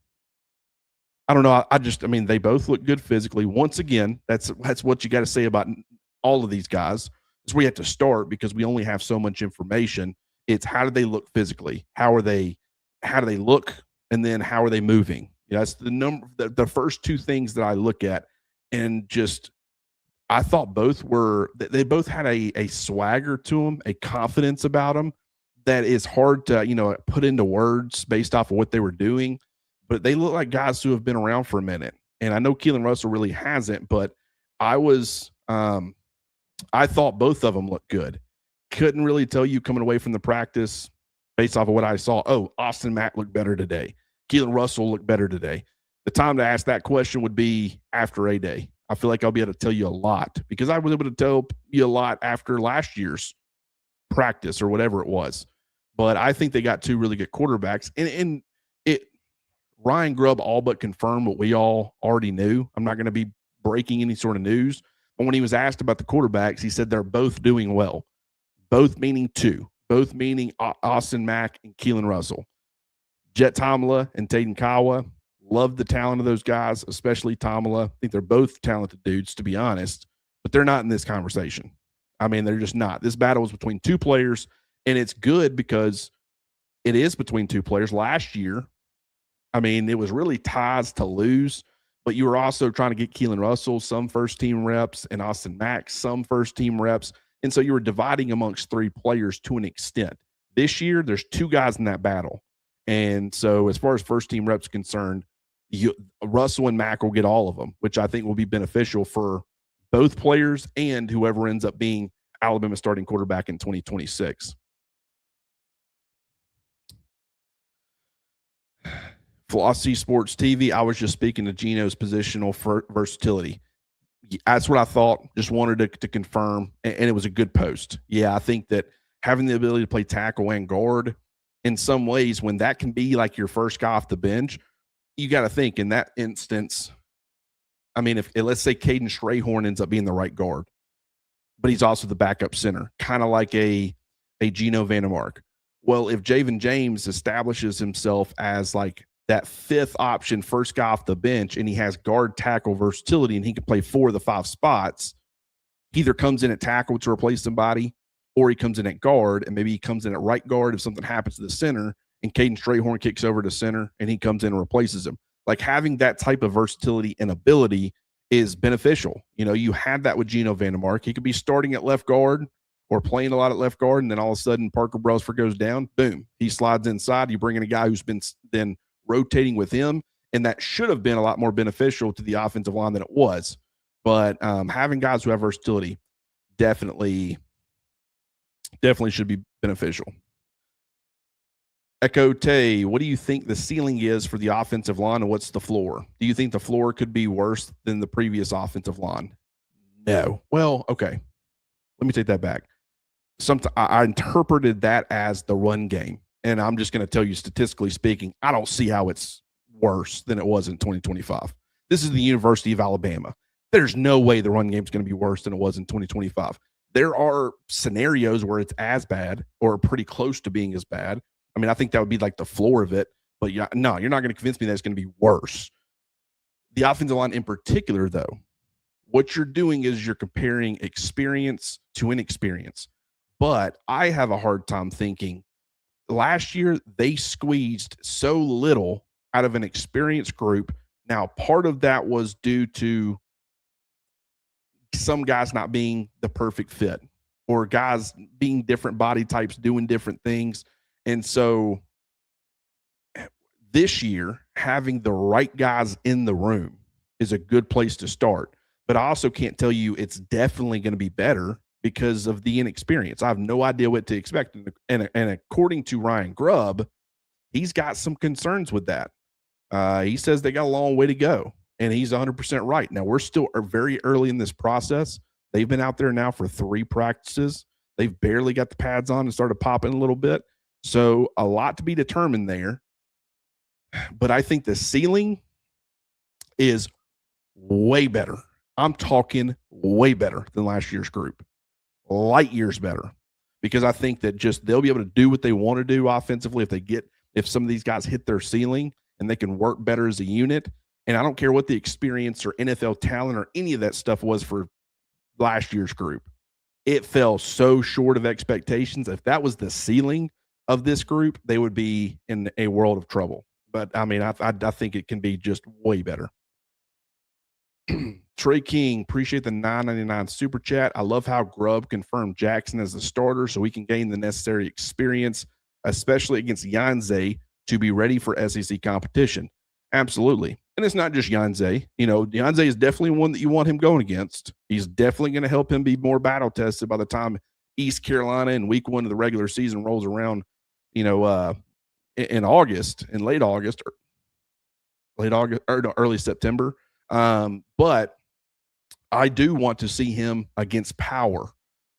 I don't know. I mean, they both look good physically. Once again, that's what you got to say about all of these guys. Is we have to start because we only have so much information. It's how do they look physically? How do they look? And then how are they moving? That's the first two things that I look at. And just, I thought they both had a swagger to them, a confidence about them that is hard to, put into words based off of what they were doing. But they look like guys who have been around for a minute. And I know Keelan Russell really hasn't, but I thought both of them looked good. Couldn't really tell you coming away from the practice based off of what I saw. Oh, Austin Mack looked better today. Keelan Russell looked better today. The time to ask that question would be after a day. I feel like I'll be able to tell you a lot because I was able to tell you a lot after last year's practice or whatever it was. But I think they got two really good quarterbacks. And Ryan Grubb all but confirmed what we all already knew. I'm not going to be breaking any sort of news. But when he was asked about the quarterbacks, he said they're both doing well. Both meaning two. Both meaning Austin Mack and Keelan Russell. Jet Tomala and Taden Kawa. Love the talent of those guys, especially Tomala. I think they're both talented dudes, to be honest. But they're not in this conversation. I mean, they're just not. This battle is between two players, and it's good because it is between two players. Last year, I mean, it was really ties to lose, but you were also trying to get Keelan Russell some first-team reps and Austin Mack some first-team reps. And so you were dividing amongst three players to an extent. This year, there's two guys in that battle. And so as far as first-team reps concerned, Russell and Mack will get all of them, which I think will be beneficial for both players and whoever ends up being Alabama's starting quarterback in 2026. Philosophy Sports TV, I was just speaking to Geno's positional versatility. That's what I thought. Just wanted to confirm, and it was a good post. Yeah, I think that having the ability to play tackle and guard in some ways, when that can be like your first guy off the bench, you got to think in that instance. I mean, if let's say Caden Strayhorn ends up being the right guard, but he's also the backup center, kind of like a Geno Vandermark. Well, if Javen James establishes himself as like that fifth option, first guy off the bench, and he has guard tackle versatility and he can play 4 of the 5 spots, he either comes in at tackle to replace somebody or he comes in at guard, and maybe he comes in at right guard if something happens to the center and Caden Strayhorn kicks over to center and he comes in and replaces him. Like having that type of versatility and ability is beneficial. You had that with Geno Vandermark. He could be starting at left guard or playing a lot at left guard, and then all of a sudden Parker Brausford goes down. Boom. He slides inside. You bring in a guy who's been then rotating with him, and that should have been a lot more beneficial to the offensive line than it was. But having guys who have versatility definitely should be beneficial. Echo Tay, what do you think the ceiling is for the offensive line, and what's the floor? Do you think the floor could be worse than the previous offensive line? No. Well, okay. Let me take that back. I interpreted that as the run game, and I'm just going to tell you, statistically speaking, I don't see how it's worse than it was in 2025. This is the University of Alabama. There's no way the run game is going to be worse than it was in 2025. There are scenarios where it's as bad or pretty close to being as bad. I mean, I think that would be like the floor of it, but no, you're not going to convince me that it's going to be worse. The offensive line in particular, though, what you're doing is you're comparing experience to inexperience. But I have a hard time thinking last year they squeezed so little out of an experienced group. Now, part of that was due to some guys not being the perfect fit or guys being different body types, doing different things. And so this year, having the right guys in the room is a good place to start. But I also can't tell you it's definitely going to be better because of the inexperience. I have no idea what to expect. And according to Ryan Grubb, he's got some concerns with that. He says they got a long way to go, and he's 100% right. Now, we're still very early in this process. They've been out there now for 3 practices. They've barely got the pads on and started popping a little bit. So a lot to be determined there. But I think the ceiling is way better. I'm talking way better than last year's group. light years better, because I think that just they'll be able to do what they want to do offensively if some of these guys hit their ceiling and they can work better as a unit. And I don't care what the experience or NFL talent or any of that stuff was for last year's group. It fell so short of expectations. If that was the ceiling of this group, they would be in a world of trouble. But I mean, I think it can be just way better. Trey King, appreciate the $9.99 super chat. I love how Grubb confirmed Jackson as the starter so we can gain the necessary experience, especially against Yanze, to be ready for SEC competition. Absolutely. And it's not just Yanze. Yanze is definitely one that you want him going against. He's definitely going to help him be more battle tested by the time East Carolina in week 1 of the regular season rolls around, in August, in late August or early September. But I do want to see him against power.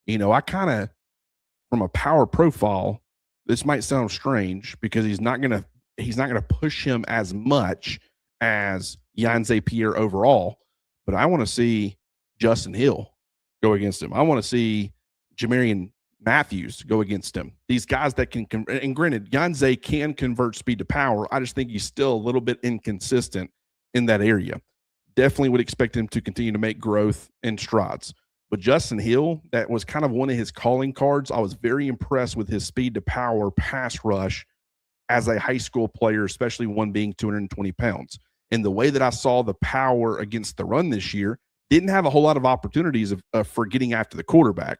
I kind of, from a power profile, this might sound strange because he's not going to push him as much as Yanze Pierre overall, but I want to see Justin Hill go against him. I want to see Jamarian Matthews go against him. These guys that can, and granted, Yanze can convert speed to power. I just think he's still a little bit inconsistent in that area. Definitely would expect him to continue to make growth and strides. But Justin Hill, that was kind of one of his calling cards. I was very impressed with his speed to power pass rush as a high school player, especially one being 220 pounds. And the way that I saw the power against the run this year, didn't have a whole lot of opportunities for getting after the quarterback.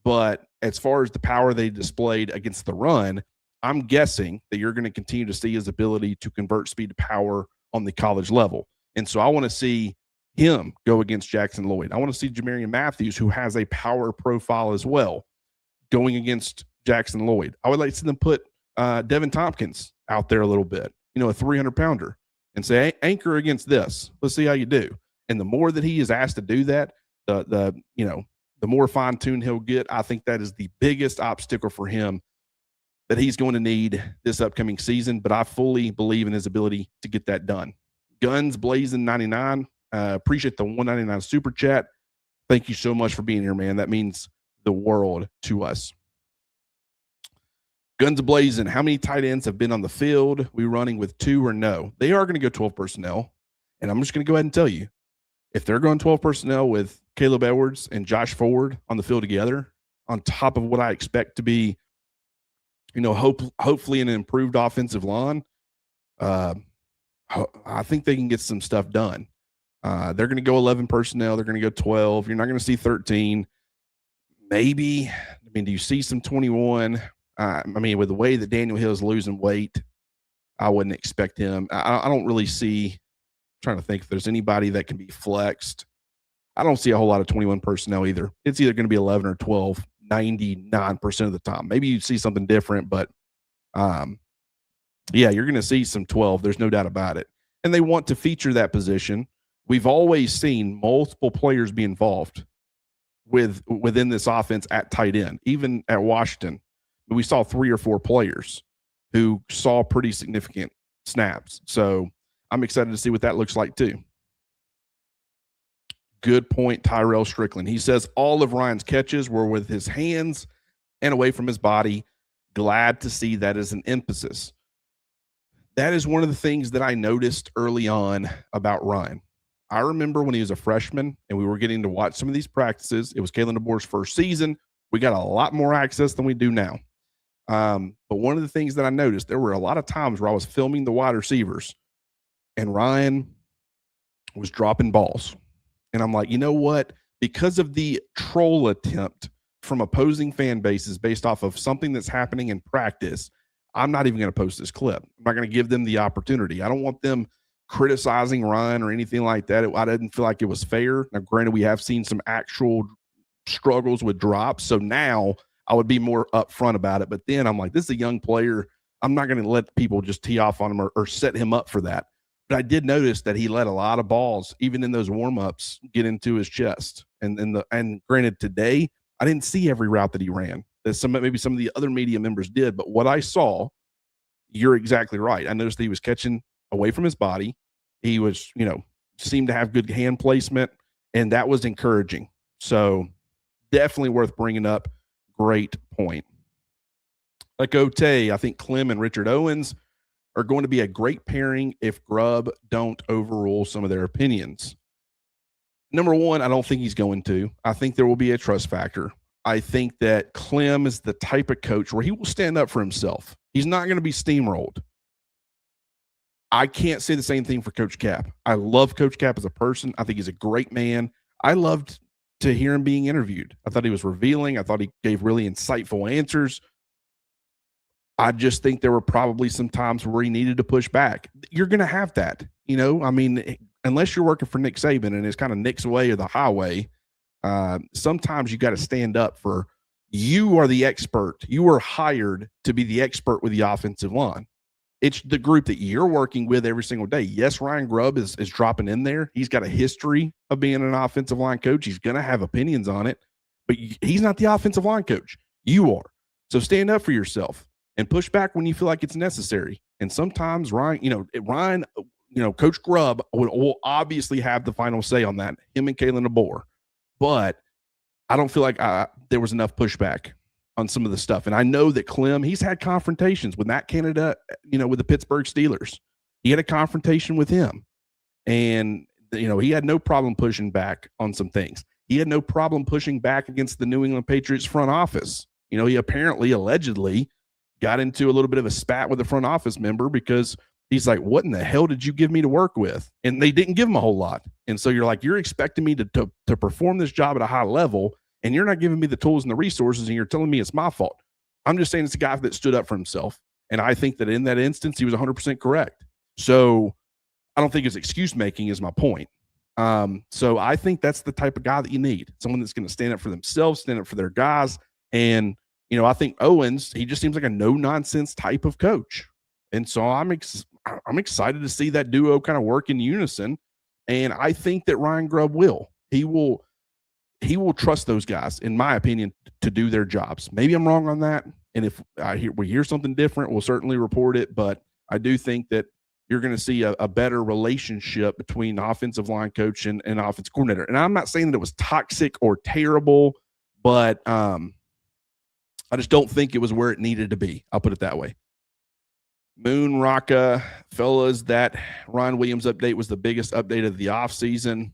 But as far as the power they displayed against the run, I'm guessing that you're going to continue to see his ability to convert speed to power on the college level. And so I want to see him go against Jackson Lloyd. I want to see Jamarian Matthews, who has a power profile as well, going against Jackson Lloyd. I would like to see them put Devin Tompkins out there a little bit, a 300-pounder, and say, hey, anchor against this. Let's see how you do. And the more that he is asked to do that, the more fine-tuned he'll get. I think that is the biggest obstacle for him that he's going to need this upcoming season, but I fully believe in his ability to get that done. Guns Blazing 99. Appreciate the $1.99 super chat. Thank you so much for being here, man. That means the world to us. Guns Blazing. How many tight ends have been on the field? We running with 2 or no? They are going to go 12 personnel. And I'm just going to go ahead and tell you, if they're going 12 personnel with Caleb Edwards and Josh Ford on the field together, on top of what I expect to be, hopefully an improved offensive line, I think they can get some stuff done. They're going to go 11 personnel. They're going to go 12. You're not going to see 13. Maybe. Do you see some 21? With the way that Daniel Hill is losing weight, I wouldn't expect him. I don't really see, I'm trying to think if there's anybody that can be flexed. I don't see a whole lot of 21 personnel either. It's either going to be 11 or 12, 99% of the time. Maybe you see something different, but you're going to see some 12. There's no doubt about it. And they want to feature that position. We've always seen multiple players be involved within this offense at tight end. Even at Washington, we saw 3 or 4 players who saw pretty significant snaps. So I'm excited to see what that looks like too. Good point, Tyrell Strickland. He says all of Ryan's catches were with his hands and away from his body. Glad to see that as an emphasis. That is one of the things that I noticed early on about Ryan. I remember when he was a freshman and we were getting to watch some of these practices. It was Kalen DeBoer's first season. We got a lot more access than we do now. But one of the things that I noticed, there were a lot of times where I was filming the wide receivers and Ryan was dropping balls. And I'm like, you know what? Because of the troll attempt from opposing fan bases based off of something that's happening in practice, I'm not even going to post this clip. I'm not going to give them the opportunity. I don't want them criticizing Ryan or anything like that. I didn't feel like it was fair. Now, granted, we have seen some actual struggles with drops. So now I would be more upfront about it. But then I'm like, this is a young player. I'm not going to let people just tee off on him or set him up for that. But I did notice that he let a lot of balls, even in those warm-ups, get into his chest. And granted, today, I didn't see every route that he ran. Maybe some of the other media members did. But what I saw, you're exactly right. I noticed that he was catching away from his body. He was, seemed to have good hand placement, and that was encouraging. So definitely worth bringing up. Great point. Like Ote, I think Clem and Richard Owens are going to be a great pairing if Grubb don't overrule some of their opinions. Number one, I don't think he's going to. I think there will be a trust factor. I think that Clem is the type of coach where he will stand up for himself. He's not going to be steamrolled. I can't say the same thing for Coach Cap. I love Coach Cap as a person. I think he's a great man. I loved to hear him being interviewed. I thought he was revealing. I thought he gave really insightful answers. I just think there were probably some times where he needed to push back. You're going to have that. I mean, unless you're working for Nick Saban and it's kind of Nick's way or the highway, sometimes you got to stand up for, you are the expert. You are hired to be the expert with the offensive line. It's the group that you're working with every single day. Yes, Ryan Grubb is dropping in there. He's got a history of being an offensive line coach. He's going to have opinions on it, but he's not the offensive line coach. You are. So stand up for yourself and push back when you feel like it's necessary. And sometimes Ryan, Coach Grubb will obviously have the final say on that, him and Kalen DeBoer. But I don't feel like there was enough pushback on some of the stuff. And I know that Clem, he's had confrontations with Matt Canada, with the Pittsburgh Steelers. He had a confrontation with him. And, he had no problem pushing back on some things. He had no problem pushing back against the New England Patriots front office. He allegedly got into a little bit of a spat with a front office member because he's like, what in the hell did you give me to work with? And they didn't give him a whole lot. And so you're like, you're expecting me to perform this job at a high level, and you're not giving me the tools and the resources, and you're telling me it's my fault. I'm just saying it's a guy that stood up for himself. And I think that in that instance, he was 100% correct. So I don't think his excuse making is my point. So I think that's the type of guy that you need, someone that's going to stand up for themselves, stand up for their guys. And, I think Owens, he just seems like a no-nonsense type of coach. And so I'm excited to see that duo kind of work in unison. And I think that Ryan Grubb will. He will trust those guys, in my opinion, to do their jobs. Maybe I'm wrong on that. And if we hear something different, we'll certainly report it. But I do think that you're going to see a better relationship between the offensive line coach and offensive coordinator. And I'm not saying that it was toxic or terrible, but I just don't think it was where it needed to be. I'll put it that way. Moon Rocka, fellas, that Ron Williams update was the biggest update of the offseason.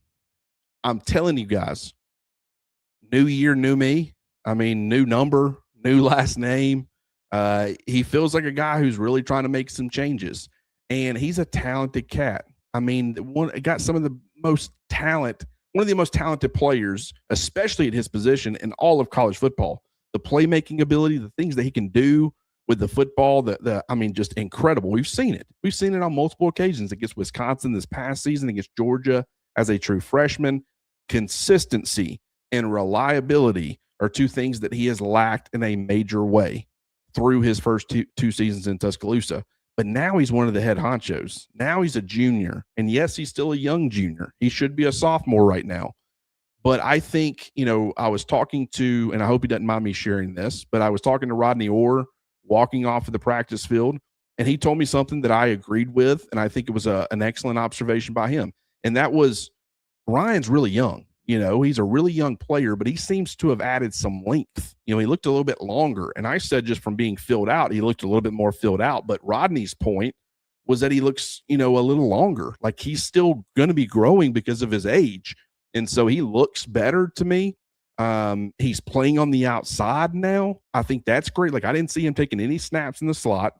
I'm telling you guys, new year, new me. I mean, new number, new last name. He feels like a guy who's really trying to make some changes. And he's a talented cat. I mean, got some of the most talent, one of the most talented players, especially at his position in all of college football. The playmaking ability, the things that he can do with the football, just incredible. We've seen it. We've seen it on multiple occasions against Wisconsin this past season, against Georgia as a true freshman. Consistency and reliability are two things that he has lacked in a major way through his first two seasons in Tuscaloosa. But now he's one of the head honchos. Now he's a junior. And yes, he's still a young junior. He should be a sophomore right now. But I think, I was talking to, and I hope he doesn't mind me sharing this, but I was talking to Rodney Orr walking off of the practice field, and he told me something that I agreed with, and I think it was an excellent observation by him. And that was, Ryan's really young. He's a really young player, but he seems to have added some length. He looked a little bit longer. And I said just from being filled out, he looked a little bit more filled out. But Rodney's point was that he looks, a little longer. Like he's still going to be growing because of his age. And so he looks better to me. He's playing on the outside now. I think that's great. Like I didn't see him taking any snaps in the slot.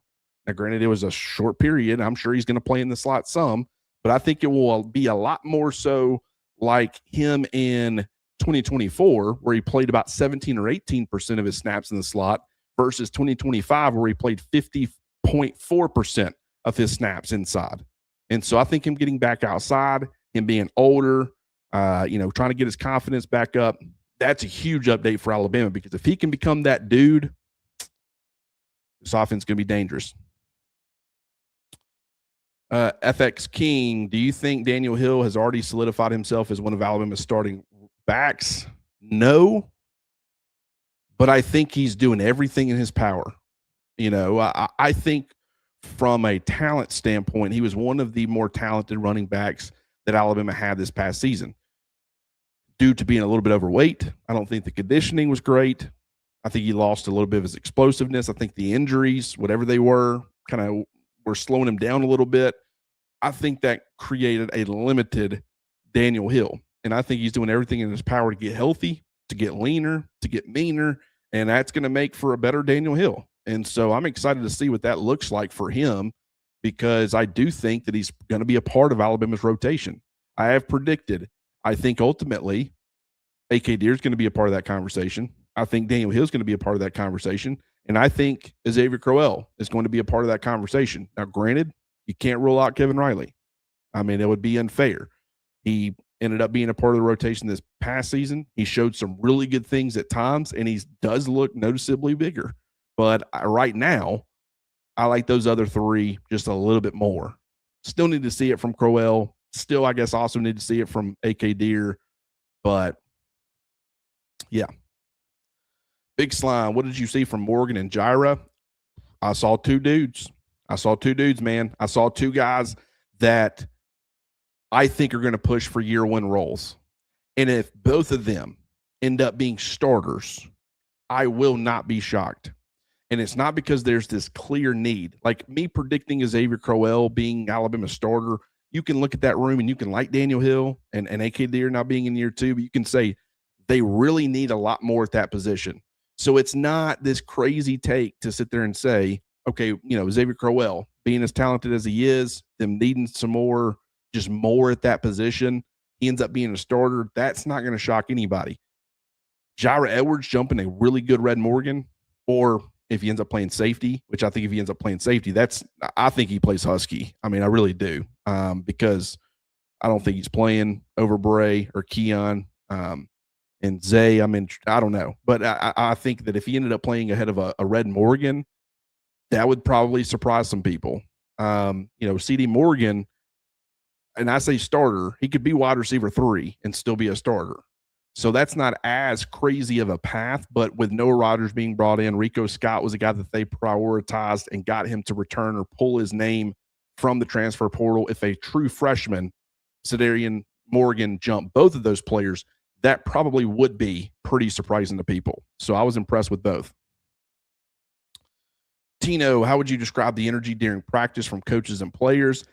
Now, granted, it was a short period. I'm sure he's going to play in the slot some, but I think it will be a lot more so like him in 2024, where he played about 17 or 18% of his snaps in the slot versus 2025, where he played 50.4% of his snaps inside. And so I think him getting back outside, him being older, trying to get his confidence back up, that's a huge update for Alabama, because if he can become that dude, this offense is going to be dangerous. FX King, do you think Daniel Hill has already solidified himself as one of Alabama's starting backs? No, but I think he's doing everything in his power. I think from a talent standpoint, he was one of the more talented running backs that Alabama had this past season. due to being a little bit overweight. I don't think the conditioning was great. I think he lost a little bit of his explosiveness. I think the injuries, whatever they were, kind of were slowing him down a little bit. I think that created a limited Daniel Hill. And I think he's doing everything in his power to get healthy, to get leaner, to get meaner. And that's going to make for a better Daniel Hill. And so I'm excited to see what that looks like for him, because I do think that he's going to be a part of Alabama's rotation. I have predicted, I think ultimately, A.K. Deere is going to be a part of that conversation. I think Daniel Hill is going to be a part of that conversation. And I think Xavier Crowell is going to be a part of that conversation. Now, granted, you can't rule out Kevin Riley. I mean, it would be unfair. He ended up being a part of the rotation this past season. He showed some really good things at times, and he does look noticeably bigger. But right now, I like those other three just a little bit more. Still need to see it from Crowell. Still, I guess, also need to see it from A.K. Deere. But, yeah. Big Slime, what did you see from Morgan and Jira? I saw two dudes. Man. I saw two guys that I think are going to push for year one roles. And if both of them end up being starters, I will not be shocked. And it's not because there's this clear need. Like me predicting Xavier Crowell being Alabama's starter, you can look at that room and you can like Daniel Hill and A.K. Deere not being in year two, but you can say they really need a lot more at that position. So it's not this crazy take to sit there and say, okay, Xavier Crowell being as talented as he is, them needing some more, just more at that position, he ends up being a starter. That's not going to shock anybody. Jira Edwards jumping a really good Red Morgan, or if he ends up playing safety, which I think if he ends up playing safety, I think he plays Husky. I mean, I really do, because I don't think he's playing over Bray or Keon. And Zay, I don't know. But I think that if he ended up playing ahead of a Red Morgan, that would probably surprise some people. C.D. Morgan, and I say starter, he could be wide receiver 3 and still be a starter. So that's not as crazy of a path. But with Noah Rogers being brought in, Rico Scott was a guy that they prioritized and got him to return or pull his name from the transfer portal. If a true freshman, Cedarian Morgan, jumped both of those players, that probably would be pretty surprising to people. So I was impressed with both. Tino, how would you describe the energy during practice from coaches and players?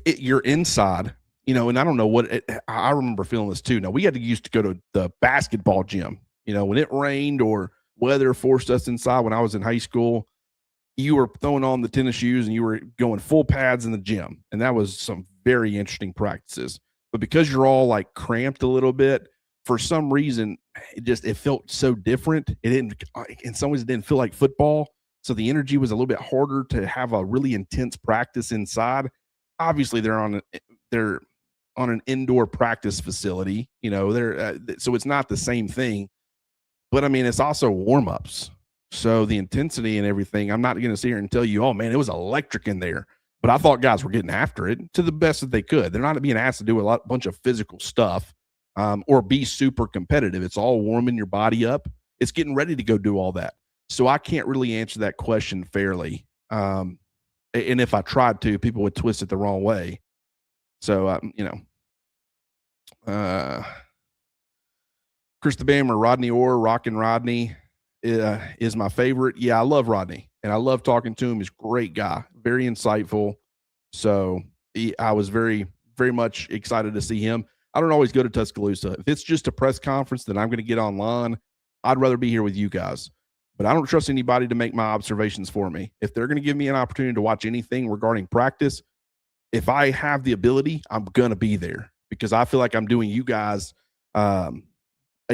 You're inside, and I don't know I remember feeling this too. Now, we used to go to the basketball gym, when it rained or weather forced us inside when I was in high school. You were throwing on the tennis shoes and you were going full pads in the gym. And that was some very interesting practices. But because you're all like cramped a little bit, for some reason, it felt so different. In some ways, it didn't feel like football. So the energy was a little bit harder to have a really intense practice inside. Obviously, they're on an indoor practice facility, so it's not the same thing. But I mean, it's also warm-ups. So the intensity and everything, I'm not going to sit here and tell you, oh man, it was electric in there. But I thought guys were getting after it to the best that they could. They're not being asked to do a bunch of physical stuff. Or be super competitive. It's all warming your body up. It's getting ready to go do all that. So I can't really answer that question fairly. And if I tried to, people would twist it the wrong way. So, Chris the Bammer, Rodney Orr, Rockin' Rodney is my favorite. Yeah, I love Rodney, and I love talking to him. He's a great guy, very insightful. So I was very, very much excited to see him. I don't always go to Tuscaloosa. If it's just a press conference that I'm going to get online, I'd rather be here with you guys. But I don't trust anybody to make my observations for me. If they're going to give me an opportunity to watch anything regarding practice, if I have the ability, I'm going to be there, because I feel like I'm doing you guys a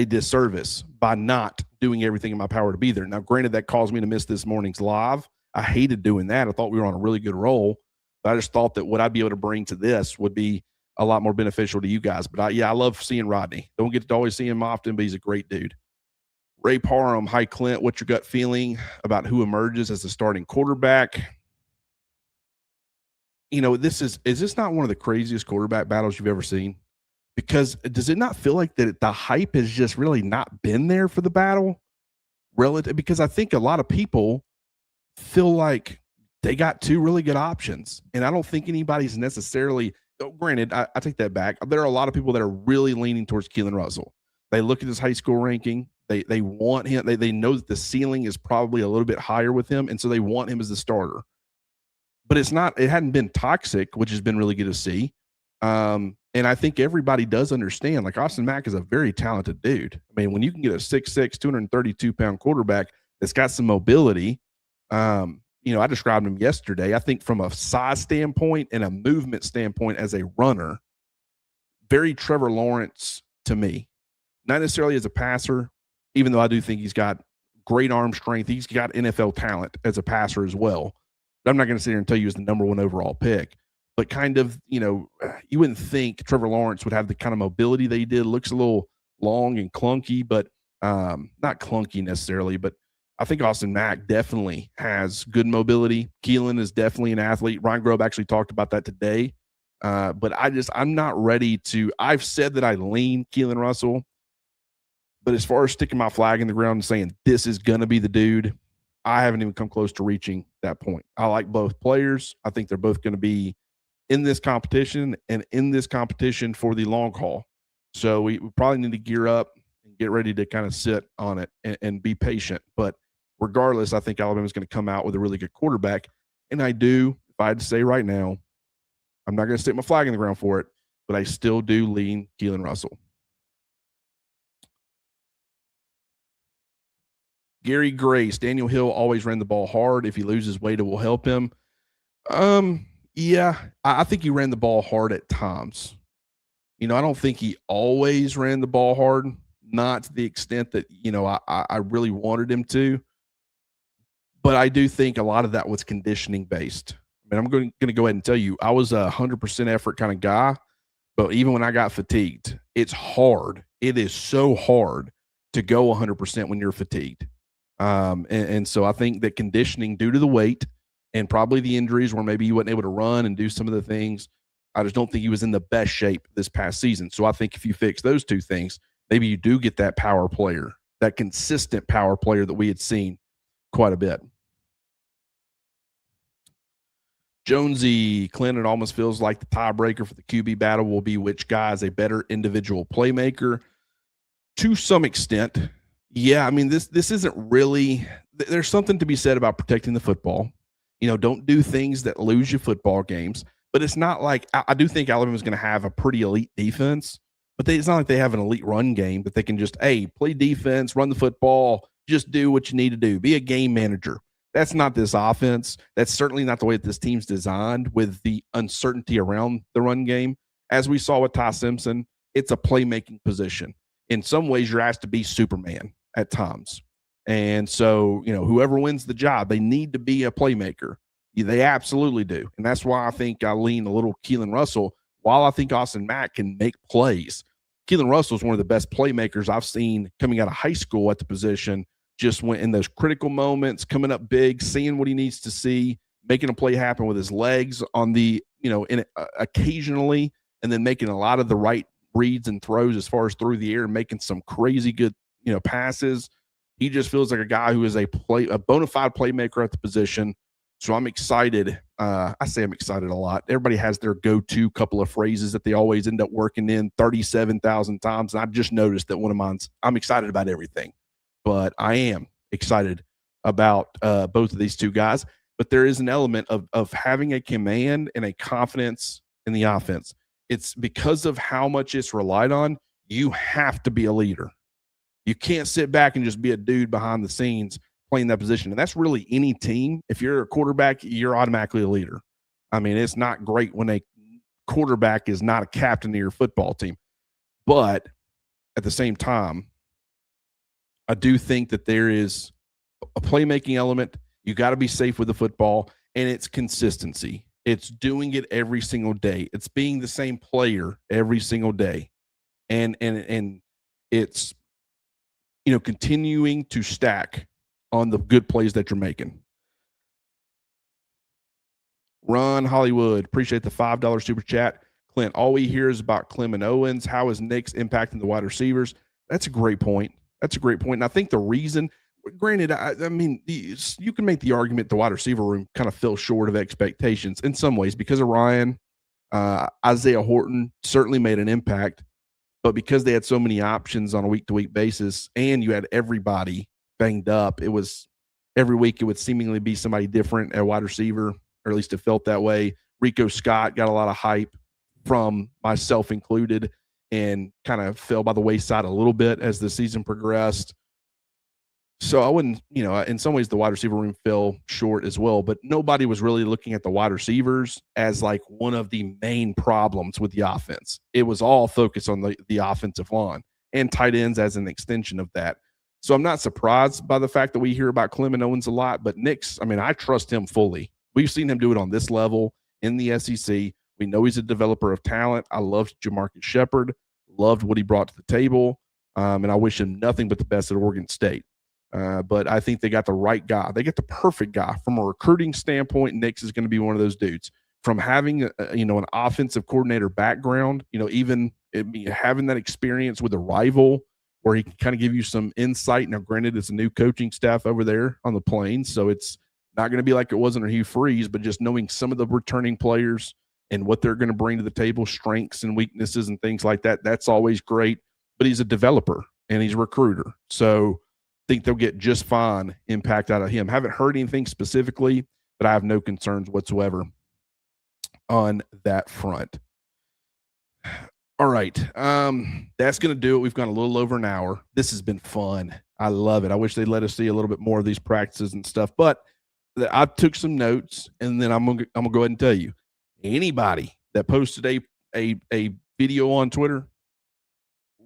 disservice by not doing everything in my power to be there. Now, granted, that caused me to miss this morning's live. I hated doing that. I thought we were on a really good roll, but I just thought that what I'd be able to bring to this would be a lot more beneficial to you guys. But I love seeing Rodney. Don't get to always see him often, but he's a great dude. Ray Parham, hi Clint, what's your gut feeling about who emerges as the starting quarterback? Is this not one of the craziest quarterback battles you've ever seen? Because does it not feel like that the hype has just really not been there for the battle? Because I think a lot of people feel like they got two really good options. And I don't think anybody's necessarily Granted, I take that back. There are a lot of people that are really leaning towards Keelan Russell. They look at his high school ranking. They want him. They know that the ceiling is probably a little bit higher with him, and so they want him as the starter. But it's not. It hadn't been toxic, which has been really good to see. And I think everybody does understand. Like Austin Mack is a very talented dude. I mean, when you can get a 6'6", 232-pound quarterback that's got some mobility, I described him yesterday. I think from a size standpoint and a movement standpoint as a runner, very Trevor Lawrence to me. Not necessarily as a passer, even though I do think he's got great arm strength. He's got NFL talent as a passer as well. But I'm not going to sit here and tell you he's the number 1 overall pick. But kind of, you wouldn't think Trevor Lawrence would have the kind of mobility that he did. Looks a little long and clunky, but not clunky necessarily. But I think Austin Mack definitely has good mobility. Keelan is definitely an athlete. Ryan Grubb actually talked about that today. But I'm not ready to – I've said that I lean Keelan Russell. But as far as sticking my flag in the ground and saying this is going to be the dude, I haven't even come close to reaching that point. I like both players. I think they're both going to be in this competition and in this competition for the long haul. So we probably need to gear up and get ready to kind of sit on it and be patient. But regardless, I think Alabama's going to come out with a really good quarterback. And I do, if I had to say right now, I'm not going to stick my flag in the ground for it, but I still do lean Keelan Russell. Gary Grace, Daniel Hill always ran the ball hard. If he loses weight, it will help him. Yeah, I think he ran the ball hard at times. I don't think he always ran the ball hard, not to the extent that, I really wanted him to. But I do think a lot of that was conditioning based. I mean, I'm going to go ahead and tell you, I was a 100% effort kind of guy. But even when I got fatigued, it's hard. It is so hard to go 100% when you're fatigued. And so I think that conditioning due to the weight and probably the injuries where maybe he wasn't able to run and do some of the things, I just don't think he was in the best shape this past season. So I think if you fix those two things, maybe you do get that power player, that consistent power player that we had seen quite a bit. Jonesy, Clint, it almost feels like the tiebreaker for the QB battle will be which guy is a better individual playmaker. To some extent, yeah. I mean, this isn't really – there's something to be said about protecting the football. Don't do things that lose you football games. But it's not like – I do think Alabama's going to have a pretty elite defense, but it's not like they have an elite run game that they can just, hey, play defense, run the football, just do what you need to do. Be a game manager. That's not this offense. That's certainly not the way that this team's designed with the uncertainty around the run game. As we saw with Ty Simpson, it's a playmaking position. In some ways, you're asked to be Superman at times. And so, whoever wins the job, they need to be a playmaker. They absolutely do. And that's why I think I lean a little Keelan Russell. While I think Austin Mack can make plays, Keelan Russell is one of the best playmakers I've seen coming out of high school at the position. Just went in those critical moments, coming up big, seeing what he needs to see, making a play happen with his legs on the, occasionally, and then making a lot of the right reads and throws as far as through the air and making some crazy good, passes. He just feels like a guy who is a bona fide playmaker at the position. So I'm excited. I say I'm excited a lot. Everybody has their go-to couple of phrases that they always end up working in 37,000 times. And I just noticed that one of mine's, I'm excited about everything. But I am excited about both of these two guys. But there is an element of having a command and a confidence in the offense. It's because of how much it's relied on. You have to be a leader. You can't sit back and just be a dude behind the scenes playing that position. And that's really any team. If you're a quarterback, you're automatically a leader. I mean, it's not great when a quarterback is not a captain of your football team. But at the same time, I do think that there is a playmaking element. You got to be safe with the football, and it's consistency. It's doing it every single day. It's being the same player every single day. And it's, continuing to stack on the good plays that you're making. Ron Hollywood, appreciate the $5 super chat. Clint, all we hear is about Clem and Owens. How is Nix impacting the wide receivers? That's a great point. And I think the reason, granted, I mean, you can make the argument the wide receiver room kind of fell short of expectations in some ways because of Ryan. Isaiah Horton certainly made an impact, but because they had so many options on a week-to-week basis and you had everybody banged up, it was every week it would seemingly be somebody different at wide receiver, or at least it felt that way. Rico Scott got a lot of hype from myself included and kind of fell by the wayside a little bit as the season progressed. So I wouldn't, in some ways the wide receiver room fell short as well, but nobody was really looking at the wide receivers as like one of the main problems with the offense. It was all focused on the offensive line and tight ends as an extension of that. So I'm not surprised by the fact that we hear about Clement Owens a lot, but Nix, I mean, I trust him fully. We've seen him do it on this level in the SEC. We know he's a developer of talent. I loved Jamarcus Shepard, loved what he brought to the table, and I wish him nothing but the best at Oregon State. But I think they got the right guy. They get the perfect guy from a recruiting standpoint. Nix is going to be one of those dudes. From having an offensive coordinator background, even having that experience with a rival where he can kind of give you some insight. Now, granted, it's a new coaching staff over there on the Plains, so it's not going to be like it was under Hugh Freeze, but just knowing some of the returning players and what they're going to bring to the table, strengths and weaknesses and things like that, that's always great. But he's a developer and he's a recruiter. So I think they'll get just fine impact out of him. Haven't heard anything specifically, but I have no concerns whatsoever on that front. All right. That's going to do it. We've gone a little over an hour. This has been fun. I love it. I wish they'd let us see a little bit more of these practices and stuff, but I took some notes, and then I'm going to go ahead and tell you, anybody that posted a video on Twitter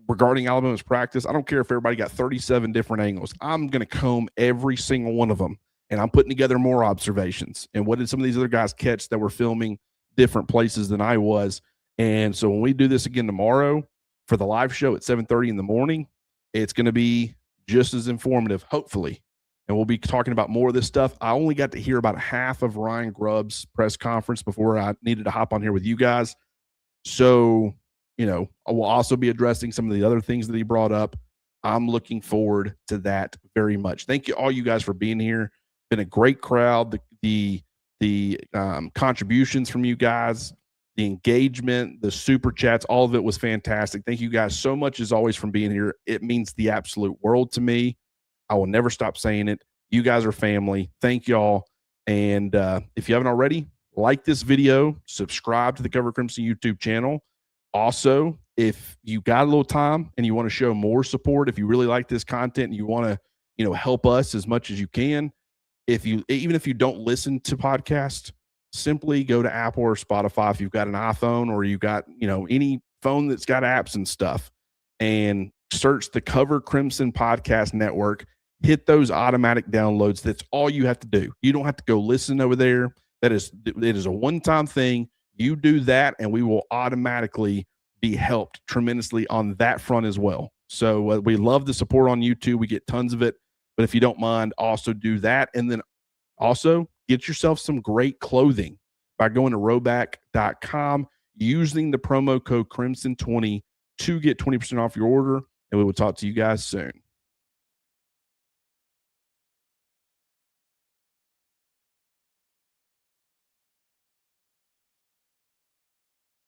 regarding Alabama's practice, I don't care if everybody got 37 different angles. I'm going to comb every single one of them, and I'm putting together more observations. And what did some of these other guys catch that were filming different places than I was? And so when we do this again tomorrow for the live show at 7:30 in the morning, it's going to be just as informative, hopefully. And we'll be talking about more of this stuff. I only got to hear about half of Ryan Grubb's press conference before I needed to hop on here with you guys. So, I will also be addressing some of the other things that he brought up. I'm looking forward to that very much. Thank you all you guys for being here. Been a great crowd. The contributions from you guys, the engagement, the super chats, all of it was fantastic. Thank you guys so much as always from being here. It means the absolute world to me. I will never stop saying it. You guys are family. Thank y'all. And if you haven't already, like this video, subscribe to the Cover Crimson YouTube channel. Also, if you got a little time and you want to show more support, if you really like this content and you want to, help us as much as you can, even if you don't listen to podcasts, simply go to Apple or Spotify if you've got an iPhone or you got, any phone that's got apps and stuff, and search the Cover Crimson Podcast Network. Hit those automatic downloads. That's all you have to do. You don't have to go listen over there. It is a one-time thing. You do that, and we will automatically be helped tremendously on that front as well. So we love the support on YouTube. We get tons of it. But if you don't mind, also do that. And then also get yourself some great clothing by going to roback.com, using the promo code Crimson20 to get 20% off your order. And we will talk to you guys soon.